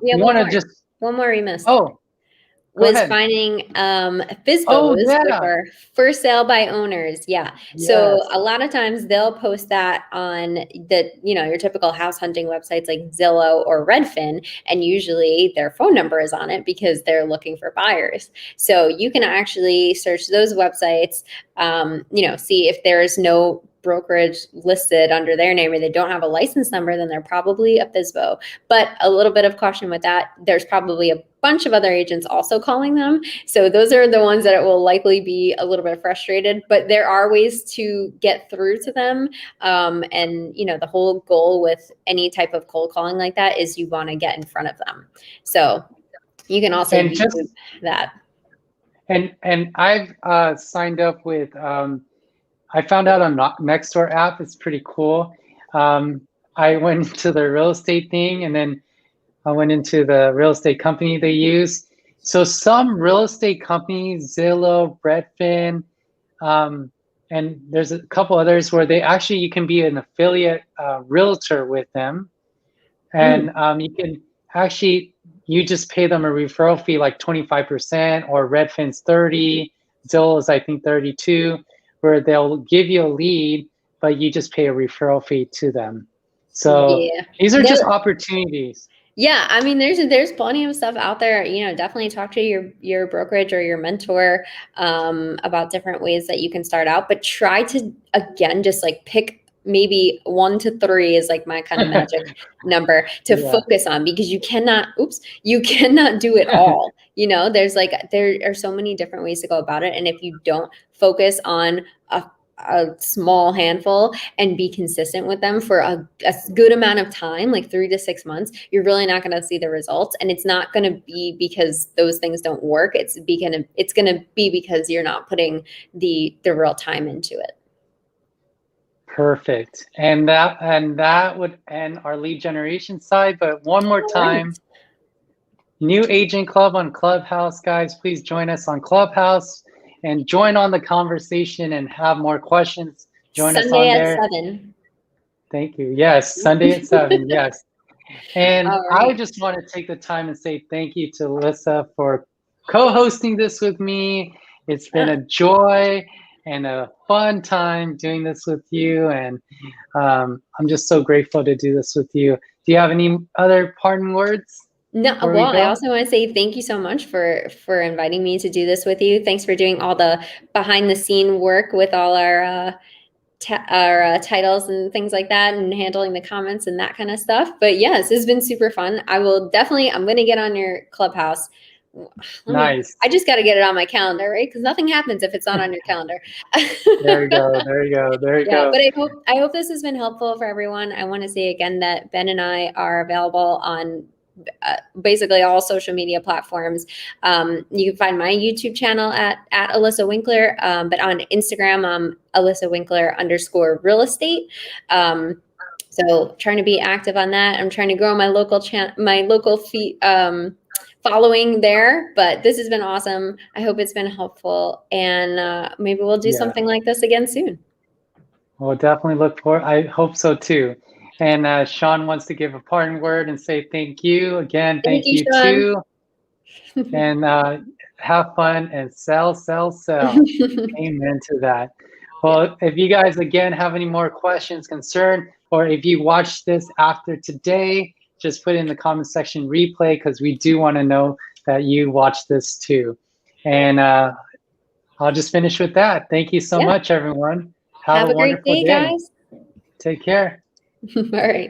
one more we missed. Was finding FSBOs, which are for sale by owners. Yeah. Yes. So a lot of times they'll post that on your typical house hunting websites like Zillow or Redfin, and usually their phone number is on it because they're looking for buyers. So you can actually search those websites, see if there's no brokerage listed under their name or they don't have a license number, then they're probably a FSBO. But a little bit of caution with that, there's probably a bunch of other agents also calling them. So those are the ones that it will likely be a little bit frustrated, but there are ways to get through to them. And the whole goal with any type of cold calling like that is you want to get in front of them. So you can also use that.
And I've signed up with, I found out on Nextdoor app. It's pretty cool. I went into the real estate thing, and then I went into the real estate company they use, So some real estate companies, Zillow, Redfin, and there's a couple others where they actually, you can be an affiliate realtor with them. And you can actually, you just pay them a referral fee like 25%, or Redfin's 30, Zillow's I think 32, where they'll give you a lead, but you just pay a referral fee to them. So
Yeah.
these are just opportunities.
Yeah, I mean, there's plenty of stuff out there. You know, definitely talk to your brokerage or your mentor about different ways that you can start out. But try to, again, just like pick maybe 1 to 3 is like my kind of magic number to focus on, because you cannot do it all. You know, there are so many different ways to go about it, and if you don't focus on a small handful and be consistent with them for a good amount of time, like 3 to 6 months, you're really not going to see the results. And it's not going to be because those things don't work. It's going to be because you're not putting the real time into it.
Perfect. And that would end our lead generation side. But one more time, New Agent Club on Clubhouse, guys. Please join us on Clubhouse and join on the conversation and have more questions. Join us on there.
Sunday at 7.
Thank you. Yes, Sunday at 7. Yes. And I just want to take the time and say thank you to Alissa for co-hosting this with me. It's been a joy and a fun time doing this with you. And I'm just so grateful to do this with you. Do you have any other parting words?
No, well, I also want to say thank you so much for inviting me to do this with you. Thanks for doing all the behind the scene work with all our titles and things like that, and handling the comments and that kind of stuff. But yes, it's been super fun. I'm going to get on your Clubhouse.
Nice.
I just got to get it on my calendar, right? Because nothing happens if it's not on your calendar.
There you go. There you go. There you go.
But I hope this has been helpful for everyone. I want to say again that Ben and I are available on basically all social media platforms. You can find my YouTube channel at Alissa Winkler, but on Instagram, Alissa Winkler _real estate. So trying to be active on that. I'm trying to grow my local following there, but this has been awesome. I hope it's been helpful, and maybe we'll do something like this again soon.
We'll definitely look forward. I hope so too. And Sean wants to give a parting word and say thank you again. Thank you too. And have fun and sell. Amen to that. Well, if you guys again have any more questions, concern, or if you watch this after today, just put it in the comment section replay, because we do want to know that you watched this too. And I'll just finish with that. Thank you so much, everyone. Have a
great day, guys.
Take care.
All right.